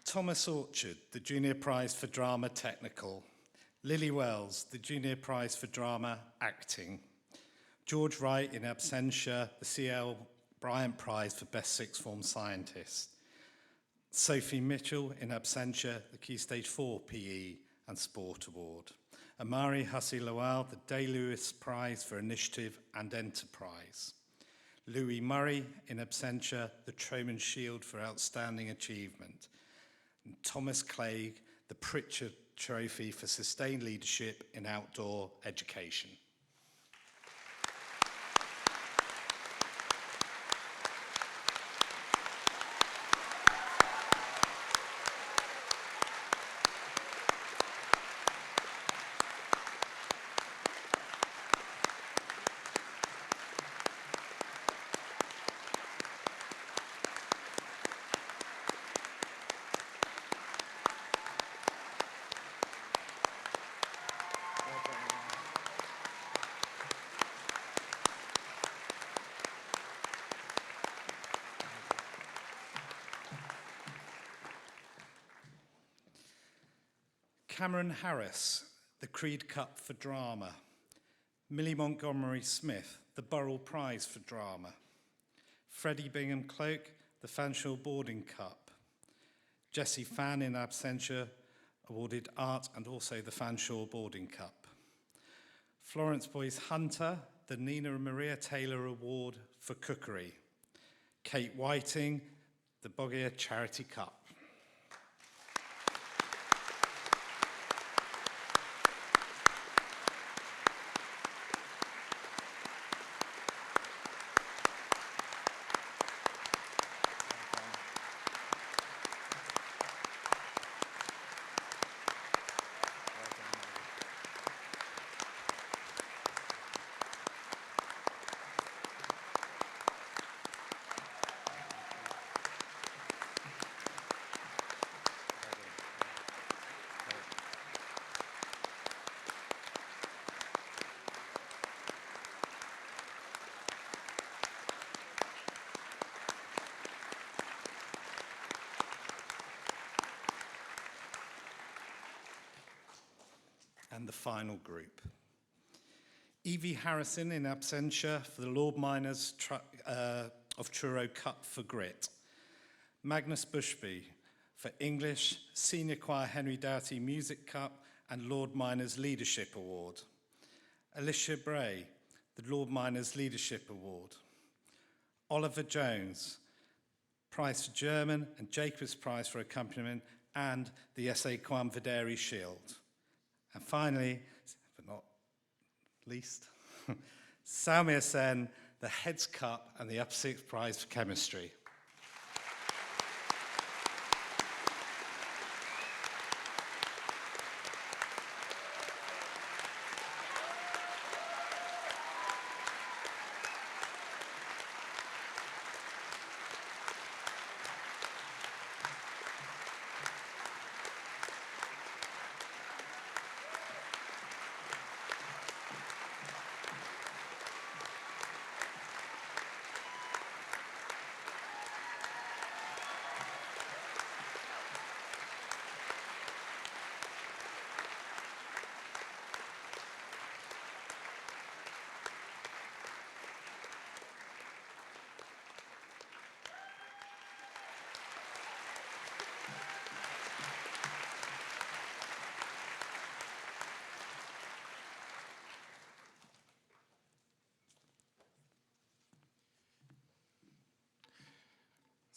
Thomas Orchard, the Junior Prize for Drama Technical. Lily Wells, the Junior Prize for Drama Acting. George Wright, in absentia, the C.L. Bryant Prize for Best Sixth Form Scientist. Sophie Mitchell, in absentia, the Key Stage 4 PE and Sport Award. Amari Hussey Lowell, the Day Lewis Prize for Initiative and Enterprise. Louis Murray, in absentia, the Truman Shield for Outstanding Achievement. And Thomas Clegg, the Pritchard Trophy for Sustained Leadership in Outdoor Education. Cameron Harris, the Creed Cup for Drama. Millie Montgomery Smith, the Burrell Prize for Drama. Freddie Bingham Cloak, the Fanshawe Boarding Cup. Jessie Fan, in absentia, awarded art and also the Fanshawe Boarding Cup. Florence Boyce Hunter, the Nina Maria Taylor Award for Cookery. Kate Whiting, the Boggir Charity Cup. And the final group. Evie Harrison, in absentia, for the Lord Miners of Truro Cup for Grit. Magnus Bushby for English, Senior Choir Henry Doughty Music Cup and Lord Miners Leadership Award. Alicia Bray, the Lord Miners Leadership Award. Oliver Jones, Prize for German and Jacobs Prize for Accompaniment and the S.A. Kwan Videri Shield. And finally, but not least, Saumya Sen, the Heads Cup and the Upper Sixth Prize for Chemistry.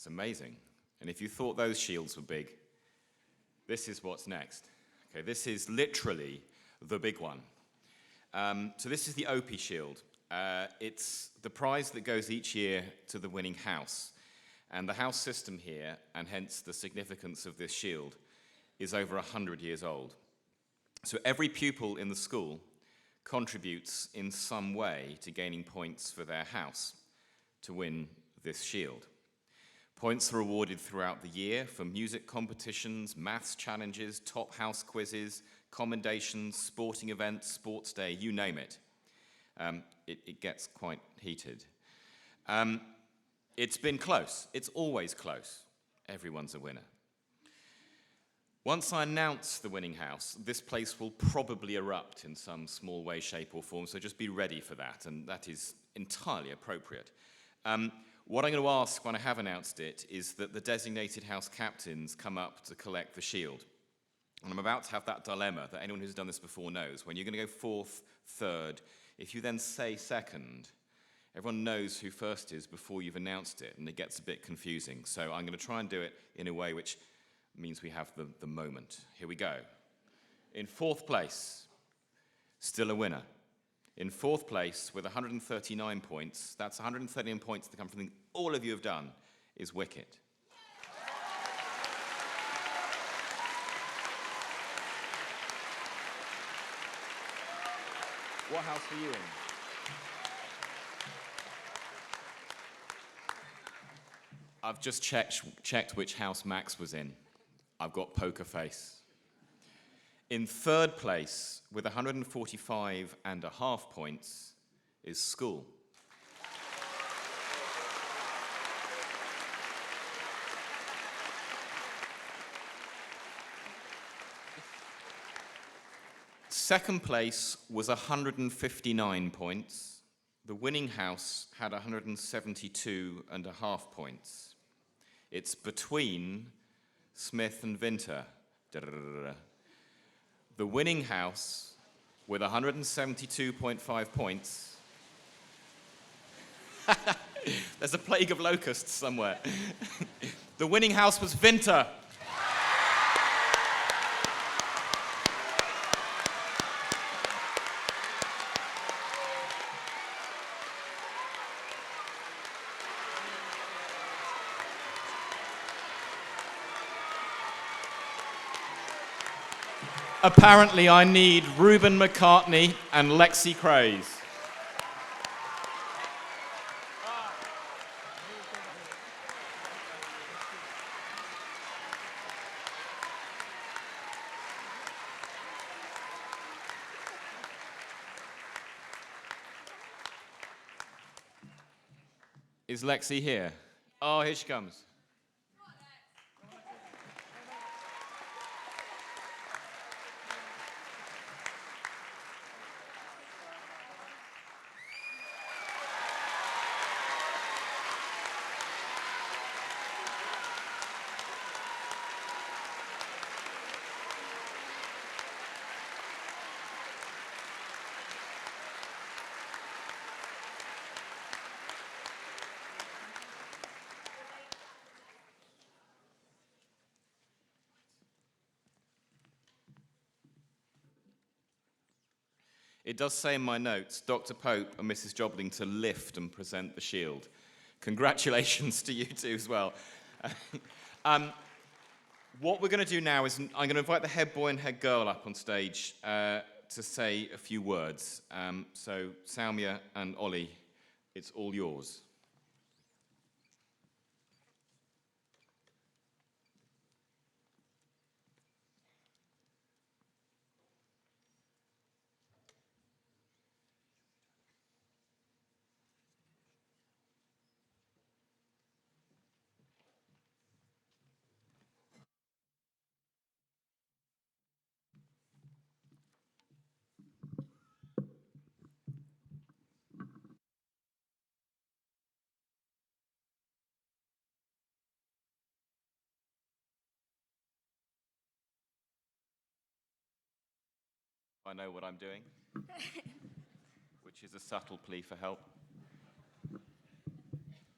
It's amazing. And if you thought those shields were big, this is what's next. Okay, this is literally the big one. So this is the Opie Shield. It's the prize that goes each year to the winning house. And the house system here, and hence the significance of this shield, is over 100 years old. So every pupil in the school contributes in some way to gaining points for their house to win this shield. Points are awarded throughout the year for music competitions, maths challenges, top house quizzes, commendations, sporting events, sports day, you name it. It gets quite heated. It's been close. It's always close. Everyone's a winner. Once I announce the winning house, this place will probably erupt in some small way, shape, or form, so just be ready for that, and that is entirely appropriate. What I'm going to ask when I have announced it is that the designated house captains come up to collect the shield. And I'm about to have that dilemma that anyone who's done this before knows. When you're going to go fourth, third, if you then say second, everyone knows who first is before you've announced it, and it gets a bit confusing. So I'm going to try and do it in a way which means we have the moment. Here we go. In fourth place, still a winner. In fourth place with 139 points, that's 139 points that come from all of you have done, is Wicket. What house were you in? I've just checked which house Max was in. I've got poker face. In third place, with 145.5 points, is School. Second place was 159 points. The winning house had 172.5 points. It's between Smith and Vinter. The winning house, with 172.5 points. There's a plague of locusts somewhere. The winning house was Vinter. Apparently, I need Reuben McCartney and Lexi Craze. Is Lexi here? Oh, here she comes. It does say in my notes, Dr. Pope and Mrs. Jobling to lift and present the shield. Congratulations to you two as well. What we're going to do now is I'm going to invite the head boy and head girl up on stage to say a few words. So Salmia and Ollie, it's all yours. I know what I'm doing, which is a subtle plea for help.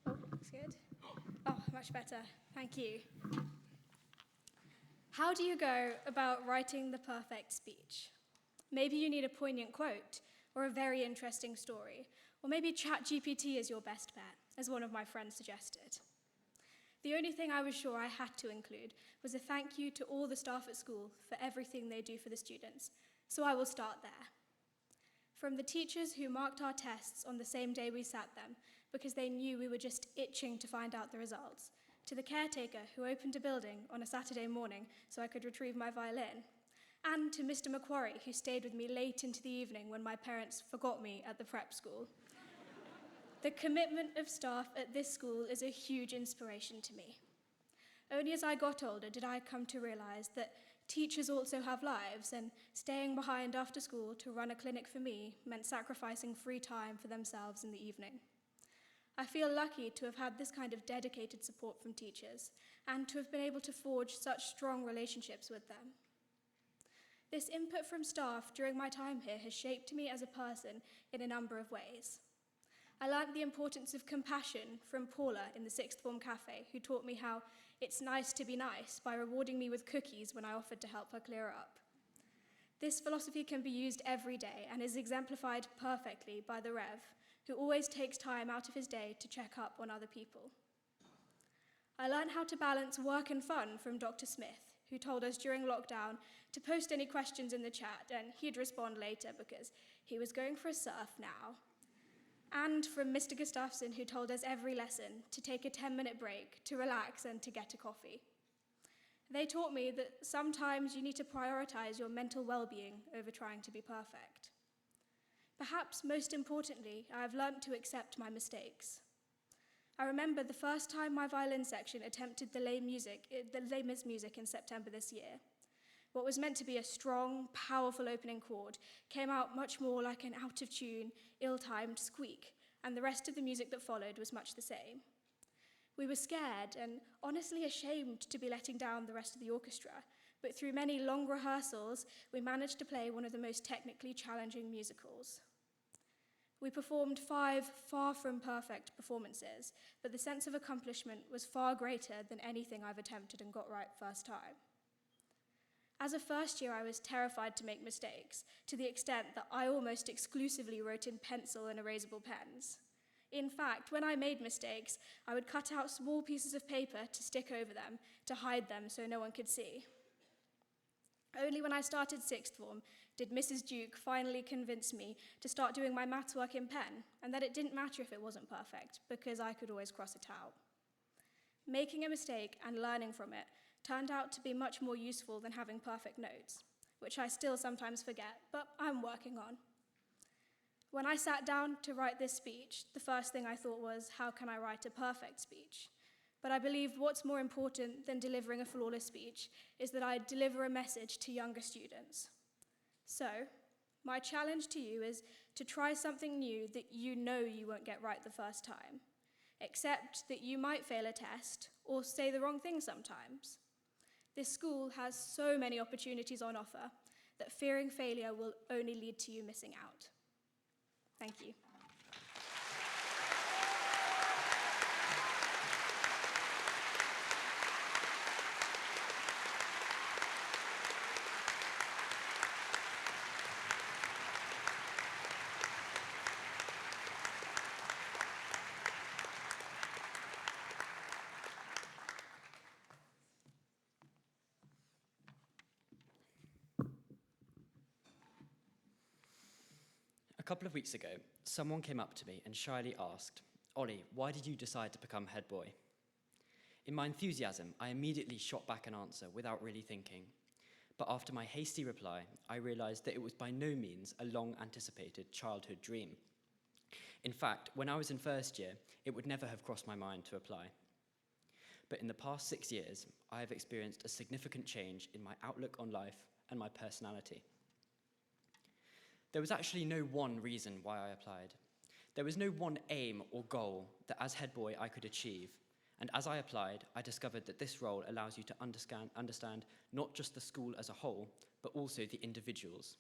Oh, scared? Oh, much better. Thank you. How do you go about writing the perfect speech? Maybe you need a poignant quote or a very interesting story, or maybe ChatGPT is your best bet, as one of my friends suggested. The only thing I was sure I had to include was a thank you to all the staff at school for everything they do for the students, so I will start there. From the teachers who marked our tests on the same day we sat them because they knew we were just itching to find out the results, to the caretaker who opened a building on a Saturday morning so I could retrieve my violin, and to Mr. Macquarie who stayed with me late into the evening when my parents forgot me at the prep school. The commitment of staff at this school is a huge inspiration to me. Only as I got older did I come to realise that teachers also have lives, and staying behind after school to run a clinic for me meant sacrificing free time for themselves in the evening. I feel lucky to have had this kind of dedicated support from teachers and to have been able to forge such strong relationships with them. This input from staff during my time here has shaped me as a person in a number of ways. I learnt the importance of compassion from Paula in the sixth form cafe, who taught me how it's nice to be nice by rewarding me with cookies when I offered to help her clear up. This philosophy can be used every day and is exemplified perfectly by the Rev, who always takes time out of his day to check up on other people. I learned how to balance work and fun from Dr. Smith, who told us during lockdown to post any questions in the chat and he'd respond later because he was going for a surf now. And from Mr. Gustafsson, who told us every lesson to take a 10-minute break, to relax and to get a coffee. They taught me that sometimes you need to prioritize your mental well-being over trying to be perfect. Perhaps most importantly, I have learnt to accept my mistakes. I remember the first time my violin section attempted the Les Mis music in September this year. What was meant to be a strong, powerful opening chord came out much more like an out-of-tune, ill-timed squeak, and the rest of the music that followed was much the same. We were scared and honestly ashamed to be letting down the rest of the orchestra, but through many long rehearsals, we managed to play one of the most technically challenging musicals. We performed 5 far from perfect performances, but the sense of accomplishment was far greater than anything I've attempted and got right first time. As a first year, I was terrified to make mistakes, to the extent that I almost exclusively wrote in pencil and erasable pens. In fact, when I made mistakes, I would cut out small pieces of paper to stick over them, to hide them so no one could see. Only when I started sixth form did Mrs. Duke finally convince me to start doing my maths work in pen, and that it didn't matter if it wasn't perfect, because I could always cross it out. Making a mistake and learning from it turned out to be much more useful than having perfect notes, which I still sometimes forget, but I'm working on. When I sat down to write this speech, the first thing I thought was, how can I write a perfect speech? But I believe what's more important than delivering a flawless speech is that I deliver a message to younger students. So, my challenge to you is to try something new that you know you won't get right the first time. Accept that you might fail a test or say the wrong thing sometimes. This school has so many opportunities on offer that fearing failure will only lead to you missing out. Thank you. A couple of weeks ago, someone came up to me and shyly asked, "Ollie, why did you decide to become head boy?" In my enthusiasm, I immediately shot back an answer without really thinking. But after my hasty reply, I realized that it was by no means a long-anticipated childhood dream. In fact, when I was in first year, it would never have crossed my mind to apply. But in the past 6 years, I have experienced a significant change in my outlook on life and my personality. There was actually no one reason why I applied. There was no one aim or goal that as head boy I could achieve. And as I applied, I discovered that this role allows you to understand not just the school as a whole, but also the individuals.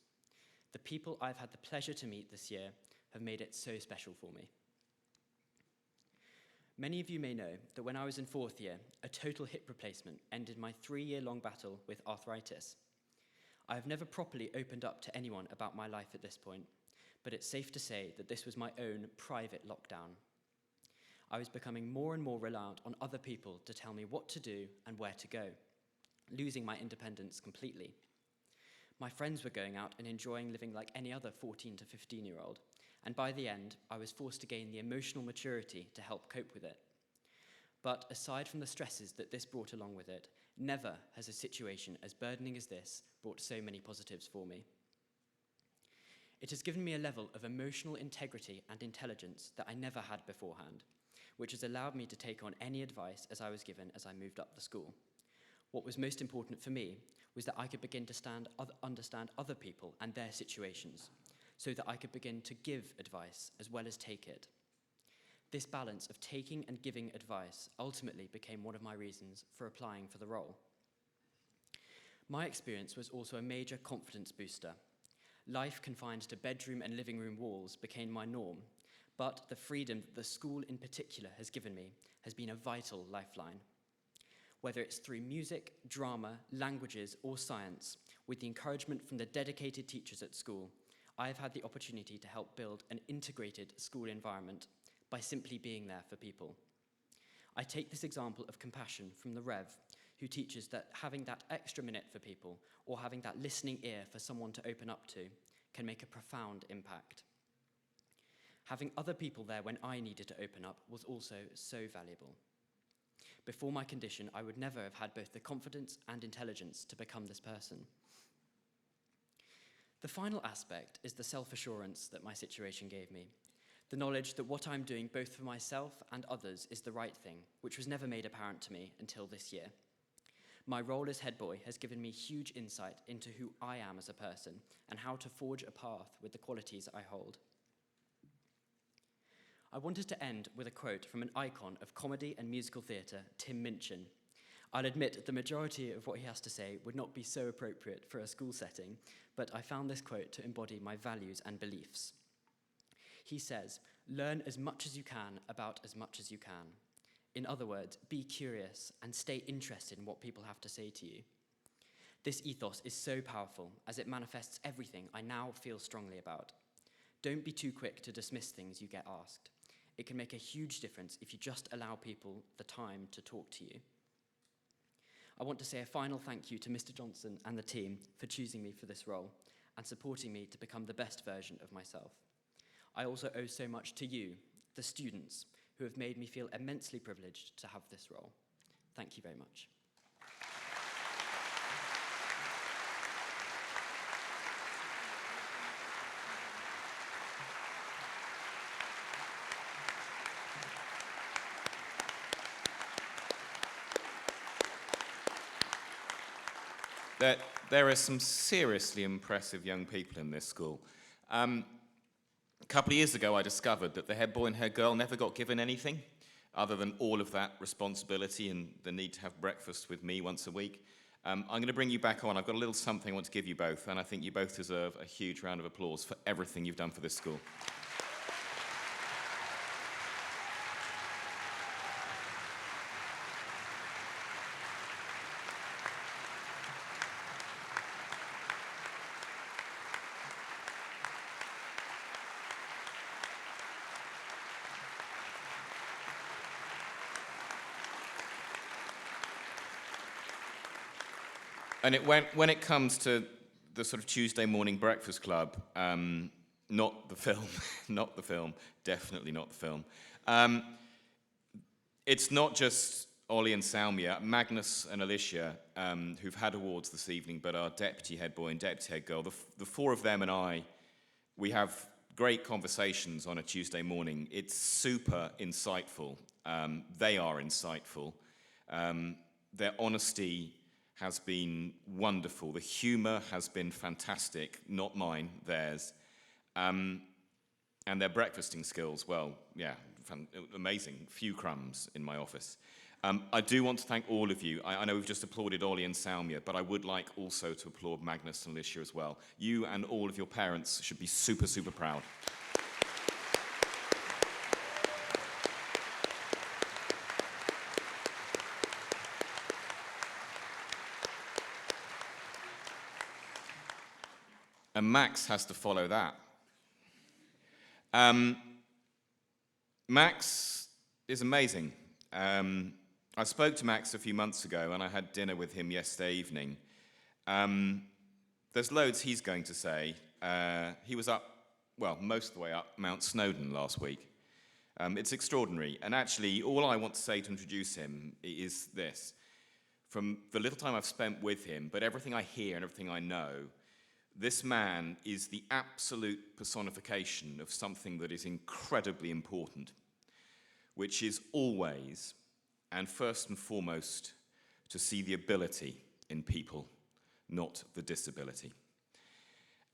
The people I've had the pleasure to meet this year have made it so special for me. Many of you may know that when I was in 4th year, a total hip replacement ended my 3-year-long battle with arthritis. I have never properly opened up to anyone about my life at this point, but it's safe to say that this was my own private lockdown. I was becoming more and more reliant on other people to tell me what to do and where to go, losing my independence completely. My friends were going out and enjoying living like any other 14 to 15-year-old, and by the end, I was forced to gain the emotional maturity to help cope with it. But aside from the stresses that this brought along with it, never has a situation as burdening as this brought so many positives for me. It has given me a level of emotional integrity and intelligence that I never had beforehand, which has allowed me to take on any advice as I was given as I moved up the school. What was most important for me was that I could begin to understand other people and their situations, so that I could begin to give advice as well as take it. This balance of taking and giving advice ultimately became one of my reasons for applying for the role. My experience was also a major confidence booster. Life confined to bedroom and living room walls became my norm, but the freedom that the school in particular has given me has been a vital lifeline. Whether it's through music, drama, languages, or science, with the encouragement from the dedicated teachers at school, I have had the opportunity to help build an integrated school environment by simply being there for people. I take this example of compassion from the Rev, who teaches that having that extra minute for people, or having that listening ear for someone to open up to, can make a profound impact. Having other people there when I needed to open up was also so valuable. Before my condition, I would never have had both the confidence and intelligence to become this person. The final aspect is the self-assurance that my situation gave me. The knowledge that what I'm doing both for myself and others is the right thing, which was never made apparent to me until this year. My role as head boy has given me huge insight into who I am as a person and how to forge a path with the qualities I hold. I wanted to end with a quote from an icon of comedy and musical theatre, Tim Minchin. I'll admit the majority of what he has to say would not be so appropriate for a school setting, but I found this quote to embody my values and beliefs. He says, "Learn as much as you can about as much as you can. In other words, be curious and stay interested in what people have to say to you." This ethos is so powerful as it manifests everything I now feel strongly about. Don't be too quick to dismiss things you get asked. It can make a huge difference if you just allow people the time to talk to you. I want to say a final thank you to Mr. Johnson and the team for choosing me for this role and supporting me to become the best version of myself. I also owe so much to you, the students, who have made me feel immensely privileged to have this role. Thank you very much. There are some seriously impressive young people in this school. A couple of years ago, I discovered that the head boy and head girl never got given anything other than all of that responsibility and the need to have breakfast with me once a week. I'm going to bring you back on. I've got a little something I want to give you both, and I think you both deserve a huge round of applause for everything you've done for this school. And when it comes to the sort of Tuesday morning breakfast club, not the film, not the film, definitely not the film. It's not just Ollie and Salmia, Magnus and Alicia, who've had awards this evening, but our deputy head boy and deputy head girl. The four of them and I, we have great conversations on a Tuesday morning. It's super insightful. They are insightful. Their honesty has been wonderful. The humour has been fantastic, not mine, theirs. And their breakfasting skills, well, yeah, amazing. Few crumbs in my office. I do want to thank all of you. I know we've just applauded Ollie and Salmia, but I would like also to applaud Magnus and Alicia as well. You and all of your parents should be super, super proud. And Max has to follow that. Max is amazing. I spoke to Max a few months ago, and I had dinner with him yesterday evening. There's loads he's going to say. He was up, well, most of the way up Mount Snowdon last week. It's extraordinary. And actually, all I want to say to introduce him is this. From the little time I've spent with him, but everything I hear and everything I know, this man is the absolute personification of something that is incredibly important, which is always, and first and foremost, to see the ability in people, not the disability.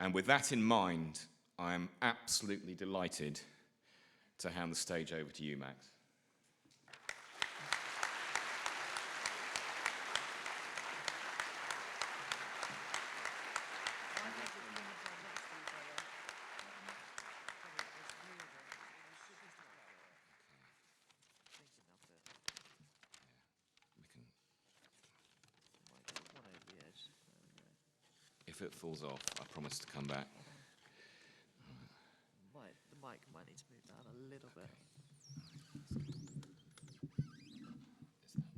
And with that in mind, I am absolutely delighted to hand the stage over to you, Max. If it falls off, I promise to come back. The mic might need to move down a little bit.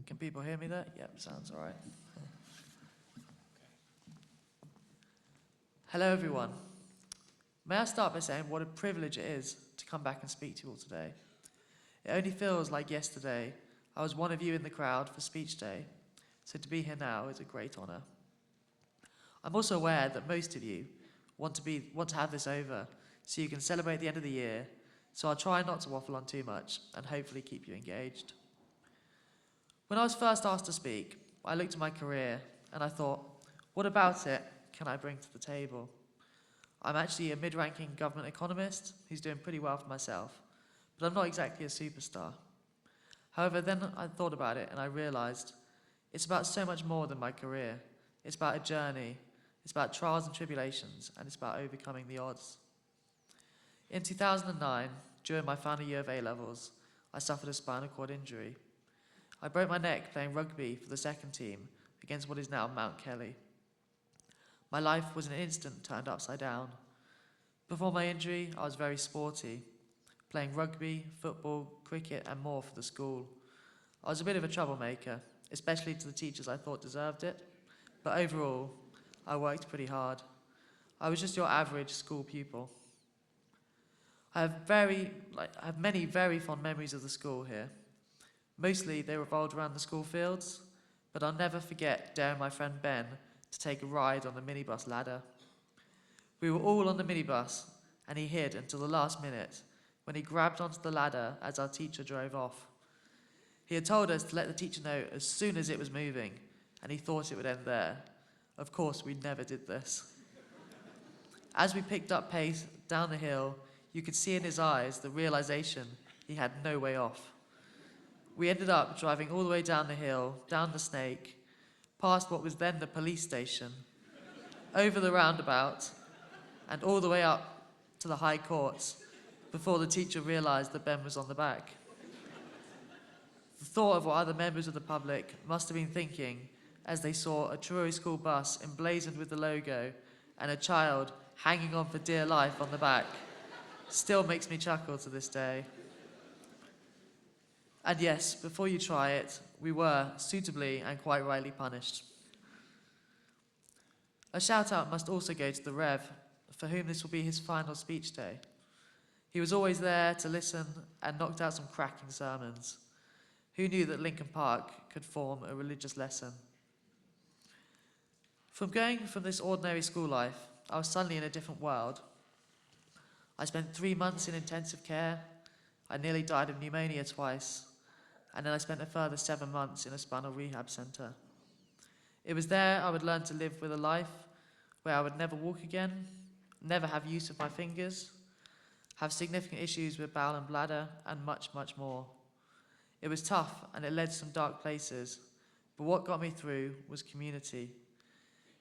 Can people hear me there? Yep, sounds all right. Hello, everyone. May I start by saying what a privilege it is to come back and speak to you all today. It only feels like yesterday I was one of you in the crowd for Speech Day, so to be here now is a great honour. I'm also aware that most of you want to have this over so you can celebrate the end of the year, so I'll try not to waffle on too much and hopefully keep you engaged. When I was first asked to speak, I looked at my career and I thought, what about it can I bring to the table? I'm actually a mid-ranking government economist who's doing pretty well for myself, but I'm not exactly a superstar. However, then I thought about it and I realised it's about so much more than my career. It's about a journey. It's about trials and tribulations, and it's about overcoming the odds. In 2009, during my final year of A-levels, I suffered a spinal cord injury. I broke my neck playing rugby for the second team against what is now Mount Kelly. My life was in an instant turned upside down. Before my injury, I was very sporty, playing rugby, football, cricket, and more for the school. I was a bit of a troublemaker, especially to the teachers I thought deserved it, but overall, I worked pretty hard. I was just your average school pupil. I have many very fond memories of the school here. Mostly they revolved around the school fields, but I'll never forget daring my friend Ben to take a ride on the minibus ladder. We were all on the minibus, and he hid until the last minute when he grabbed onto the ladder as our teacher drove off. He had told us to let the teacher know as soon as it was moving, and he thought it would end there. Of course, we never did this. As we picked up pace down the hill, you could see in his eyes the realization he had no way off. We ended up driving all the way down the hill, down the Snake, past what was then the police station, over the roundabout, and all the way up to the High Courts before the teacher realized that Ben was on the back. The thought of what other members of the public must have been thinking as they saw a Truro school bus emblazoned with the logo and a child hanging on for dear life on the back still makes me chuckle to this day. And yes, before you try it, we were suitably and quite rightly punished. A shout out must also go to the Rev, for whom this will be his final speech day. He was always there to listen and knocked out some cracking sermons. Who knew that Lincoln Park could form a religious lesson? From going from this ordinary school life, I was suddenly in a different world. I spent 3 months in intensive care. I nearly died of pneumonia twice. And then I spent a further 7 months in a spinal rehab centre. It was there I would learn to live with a life where I would never walk again, never have use of my fingers, have significant issues with bowel and bladder, and much, much more. It was tough and it led to some dark places, but what got me through was community.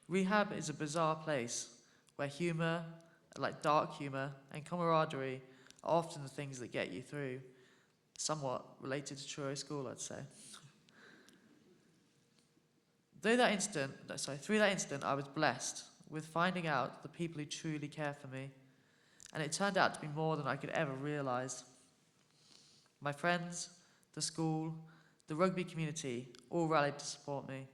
Rehab is a bizarre place where humour, like dark humour, and camaraderie are often the things that get you through. Somewhat related to Truro School, I'd say. Through that incident, I was blessed with finding out the people who truly care for me, and it turned out to be more than I could ever realise. My friends, the school, the rugby community all rallied to support me.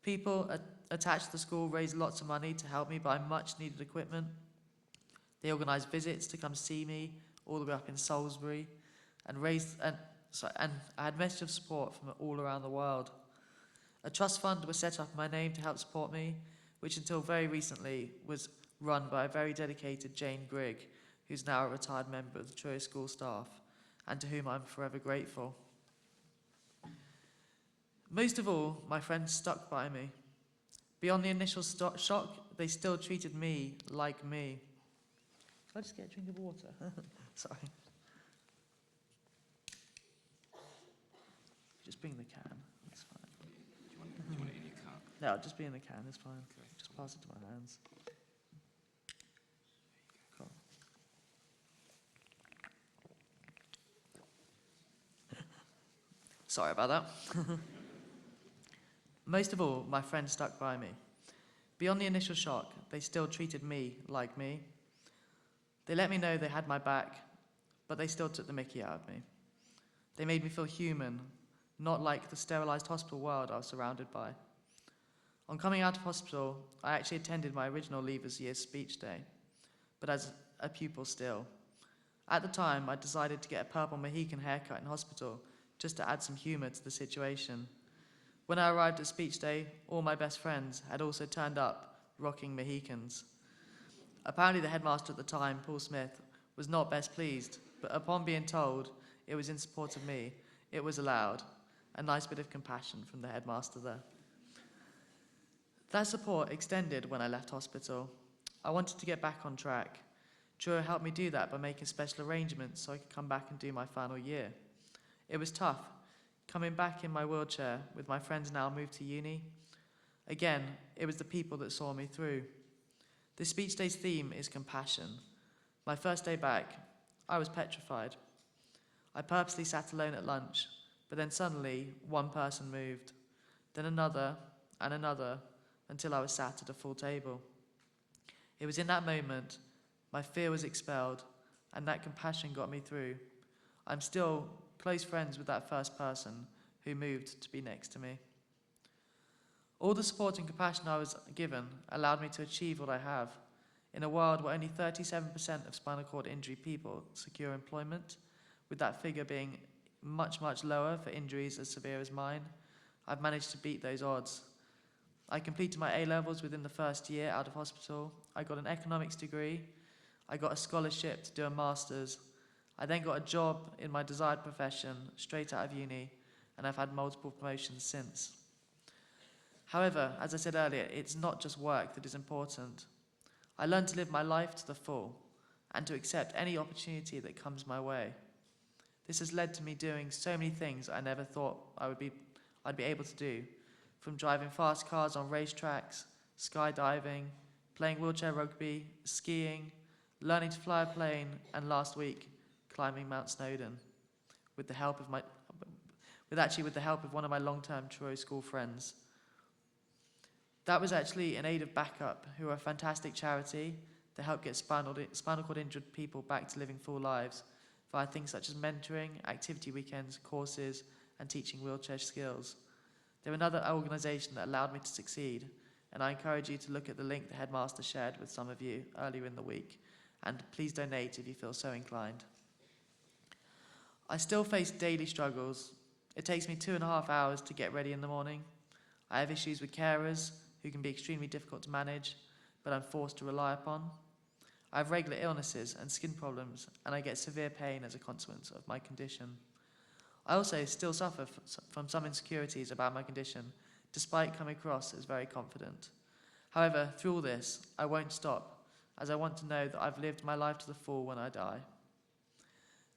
People attached to the school raised lots of money to help me buy much needed equipment. They organised visits to come see me all the way up in Salisbury, and I had messages of support from all around the world. A trust fund was set up in my name to help support me, which until very recently was run by a very dedicated Jane Grigg, who's now a retired member of the Truro School staff, and to whom I'm forever grateful. Most of all, my friends stuck by me. Beyond the initial shock, they still treated me like me. Can I just get a drink of water? Sorry. Just bring the can, that's fine. Do you want it in your cup? No, I'll just be in the can, it's fine. Okay. Just pass it to my hands. Cool. Sorry about that. Most of all, my friends stuck by me. Beyond the initial shock, they still treated me like me. They let me know they had my back, but they still took the mickey out of me. They made me feel human, not like the sterilised hospital world I was surrounded by. On coming out of hospital, I actually attended my original Leavers Year speech day, but as a pupil still. At the time, I decided to get a purple Mohican haircut in hospital just to add some humour to the situation. When I arrived at speech day, all my best friends had also turned up, rocking Mohicans. Apparently the headmaster at the time, Paul Smith, was not best pleased, but upon being told it was in support of me, it was allowed. A nice bit of compassion from the headmaster there. That support extended when I left hospital. I wanted to get back on track. Truro helped me do that by making special arrangements so I could come back and do my final year. It was tough, coming back in my wheelchair with my friends now moved to uni. Again, it was the people that saw me through. The speech day's theme is compassion. My first day back, I was petrified. I purposely sat alone at lunch, but then suddenly one person moved, then another and another, until I was sat at a full table. It was in that moment my fear was expelled, and that compassion got me through. I'm still close friends with that first person who moved to be next to me. All the support and compassion I was given allowed me to achieve what I have. In a world where only 37% of spinal cord injury people secure employment, with that figure being much, much lower for injuries as severe as mine, I've managed to beat those odds. I completed my A-levels within the first year out of hospital. I got an economics degree. I got a scholarship to do a master's. I then got a job in my desired profession straight out of uni, and I've had multiple promotions since. However, as I said earlier, it's not just work that is important. I learned to live my life to the full and to accept any opportunity that comes my way. This has led to me doing so many things I never thought I'd be able to do, from driving fast cars on racetracks, skydiving, playing wheelchair rugby, skiing, learning to fly a plane, and last week, climbing Mount Snowdon with the help of one of my long-term Truro school friends. That was actually in aid of Backup, who are a fantastic charity that help get spinal cord injured people back to living full lives via things such as mentoring, activity weekends, courses, and teaching wheelchair skills. They're another organisation that allowed me to succeed, and I encourage you to look at the link the Headmaster shared with some of you earlier in the week, and please donate if you feel so inclined. I still face daily struggles. It takes me 2.5 hours to get ready in the morning. I have issues with carers who can be extremely difficult to manage, but I'm forced to rely upon. I have regular illnesses and skin problems, and I get severe pain as a consequence of my condition. I also still suffer from some insecurities about my condition, despite coming across as very confident. However, through all this, I won't stop, as I want to know that I've lived my life to the full when I die.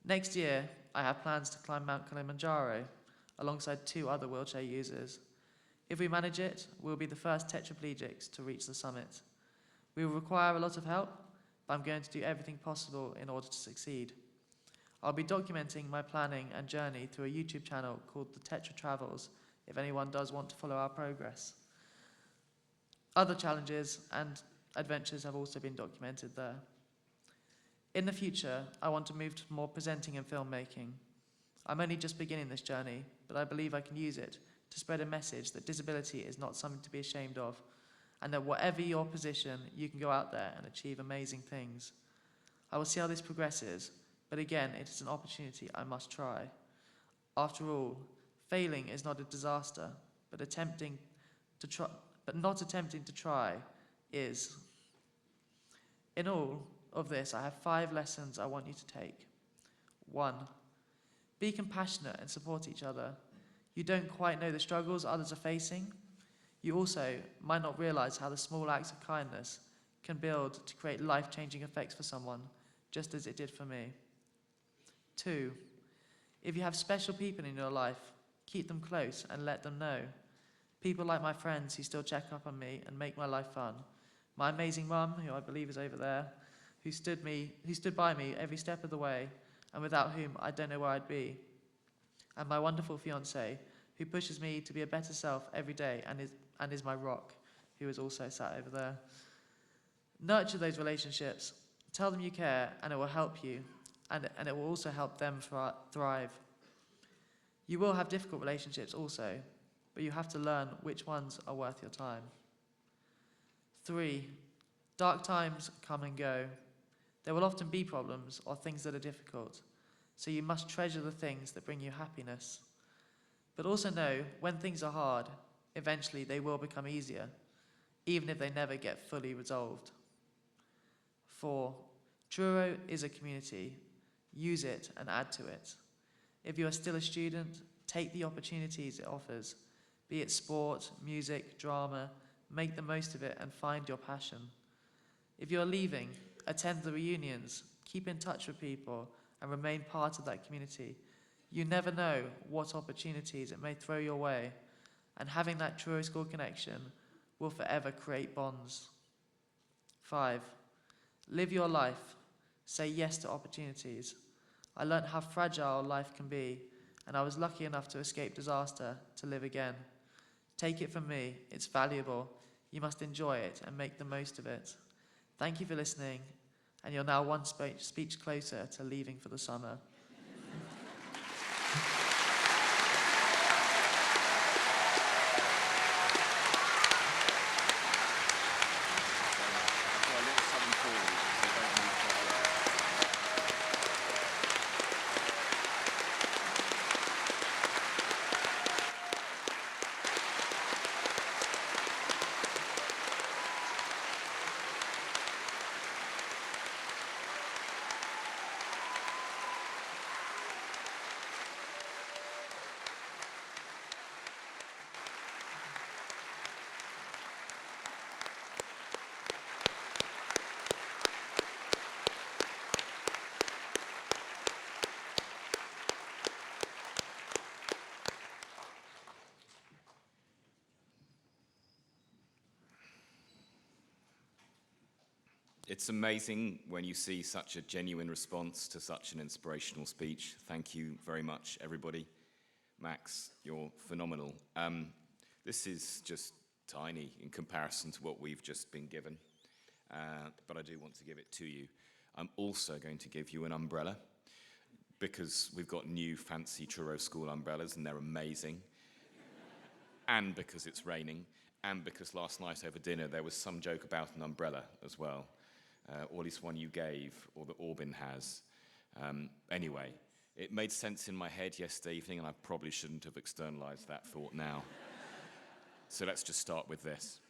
Next year, I have plans to climb Mount Kilimanjaro alongside 2 other wheelchair users. If we manage it, we'll be the first tetraplegics to reach the summit. We will require a lot of help, but I'm going to do everything possible in order to succeed. I'll be documenting my planning and journey through a YouTube channel called The Tetra Travels, if anyone does want to follow our progress. Other challenges and adventures have also been documented there. In the future, I want to move to more presenting and filmmaking. I'm only just beginning this journey, but I believe I can use it to spread a message that disability is not something to be ashamed of, and that whatever your position, you can go out there and achieve amazing things. I will see how this progresses, but again, it is an opportunity I must try. After all, failing is not a disaster, but not attempting to try is. In all of this, I have 5 lessons I want you to take. 1. Be compassionate and support each other. You don't quite know the struggles others are facing. You also might not realize how the small acts of kindness can build to create life-changing effects for someone, just as it did for me. 2. If you have special people in your life, keep them close and let them know. People like my friends who still check up on me and make my life fun. My amazing mum, who I believe is over there, who stood by me every step of the way, and without whom I don't know where I'd be. And my wonderful fiancé, who pushes me to be a better self every day and is my rock, who is also sat over there. Nurture those relationships. Tell them you care, and it will help you, and it will also help them thrive. You will have difficult relationships also, but you have to learn which ones are worth your time. 3. Dark times come and go. There will often be problems or things that are difficult, so you must treasure the things that bring you happiness. But also know, when things are hard, eventually they will become easier, even if they never get fully resolved. 4. Truro is a community. Use it and add to it. If you are still a student, take the opportunities it offers, be it sport, music, drama. Make the most of it and find your passion. If you're leaving, attend the reunions, keep in touch with people, and remain part of that community. You never know what opportunities it may throw your way, and having that Truro School connection will forever create bonds. 5. Live your life. Say yes to opportunities. I learnt how fragile life can be, and I was lucky enough to escape disaster to live again. Take it from me, it's valuable. You must enjoy it and make the most of it. Thank you for listening, and you're now one speech closer to leaving for the summer. It's amazing when you see such a genuine response to such an inspirational speech. Thank you very much, everybody. Max, you're phenomenal. This is just tiny in comparison to what we've just been given, but I do want to give it to you. I'm also going to give you an umbrella, because we've got new fancy Truro School umbrellas, and they're amazing, and because it's raining, and because last night over dinner there was some joke about an umbrella as well. Or at least one you gave, or that Orbin has. Anyway, it made sense in my head yesterday evening, and I probably shouldn't have externalized that thought now. So let's just start with this.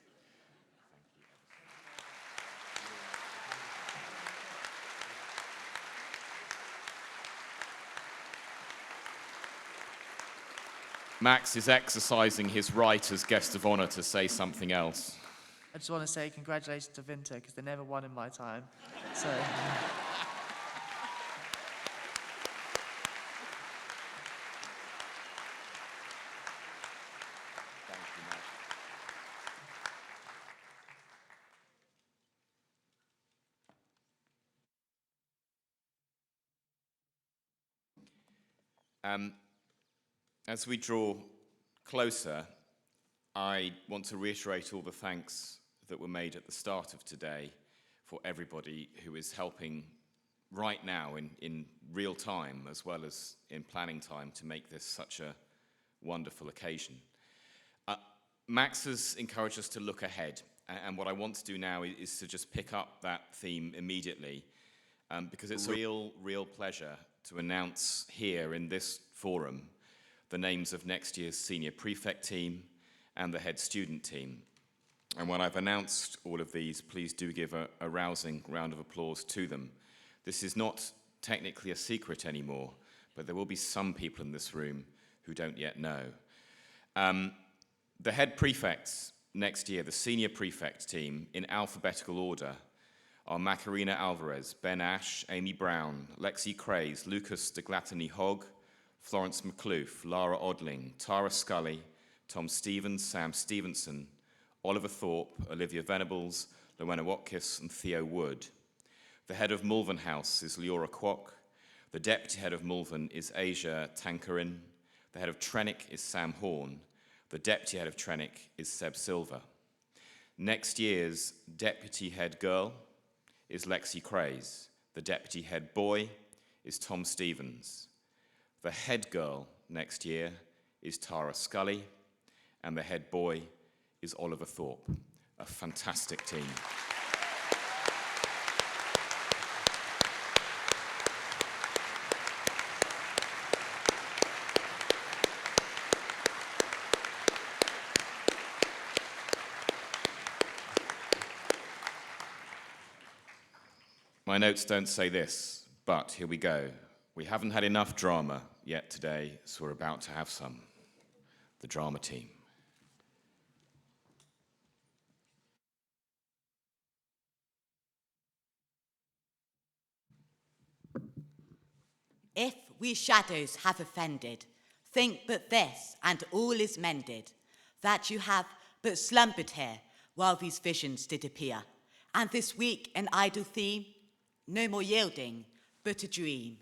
Max is exercising his right as guest of honor to say something else. I just want to say congratulations to Vinter, because they never won in my time. So. Thank you, Max. As we draw closer, I want to reiterate all the thanks that were made at the start of today for everybody who is helping right now in real time as well as in planning time to make this such a wonderful occasion. Max has encouraged us to look ahead, and what I want to do now is to just pick up that theme immediately, because it's a real pleasure to announce here in this forum the names of next year's senior prefect team and the head student team. And when I've announced all of these, please do give a rousing round of applause to them. This is not technically a secret anymore, but there will be some people in this room who don't yet know. The head prefects next year, the senior prefect team, in alphabetical order, are Macarena Alvarez, Ben Ash, Amy Brown, Lexi Craze, Lucas de Glatany-Hogg, Florence McCloof, Lara Odling, Tara Scully, Tom Stevens, Sam Stevenson, Oliver Thorpe, Olivia Venables, Rowena Watkis, and Theo Wood. The head of Malvern House is Leora Kwok. The deputy head of Malvern is Asia Tankarin. The head of Trenick is Sam Horn. The deputy head of Trenick is Seb Silver. Next year's deputy head girl is Lexi Craze. The deputy head boy is Tom Stevens. The head girl next year is Tara Scully, and the head boy is Oliver Thorpe. A fantastic team. My notes don't say this, but here we go. We haven't had enough drama yet today, so we're about to have some. The drama team. If we shadows have offended, think but this, and all is mended, that you have but slumbered here while these visions did appear, and this week an idle theme, no more yielding, but a dream.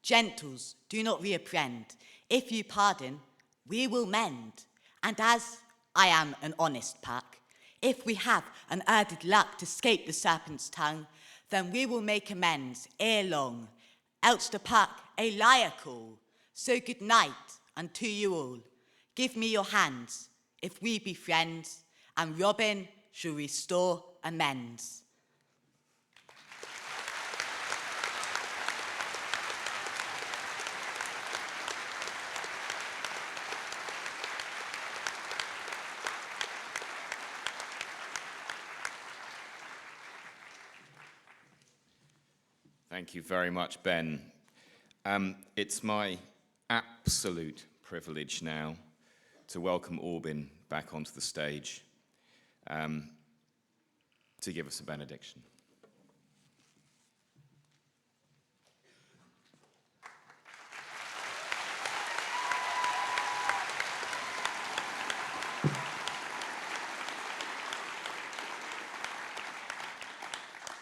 Gentles, do not reapprehend. If you pardon, we will mend. And as I am an honest pack, if we have an added luck to escape the serpent's tongue, then we will make amends ere long, else the pack a liar call. So good night unto you all. Give me your hands, if we be friends, and Robin shall restore amends. Thank you very much, Ben. It's my absolute privilege now to welcome Orbin back onto the stage to give us a benediction.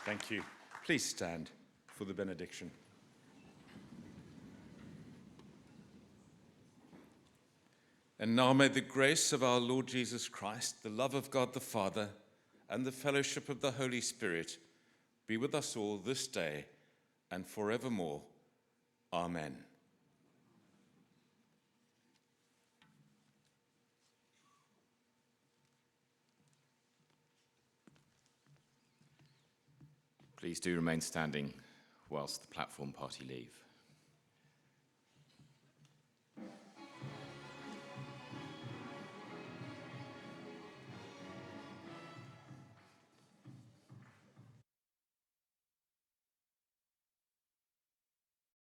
Thank you. Please stand for the benediction. And now may the grace of our Lord Jesus Christ, the love of God the Father, and the fellowship of the Holy Spirit be with us all this day and forevermore. Amen. Please do remain standing whilst the platform party leave.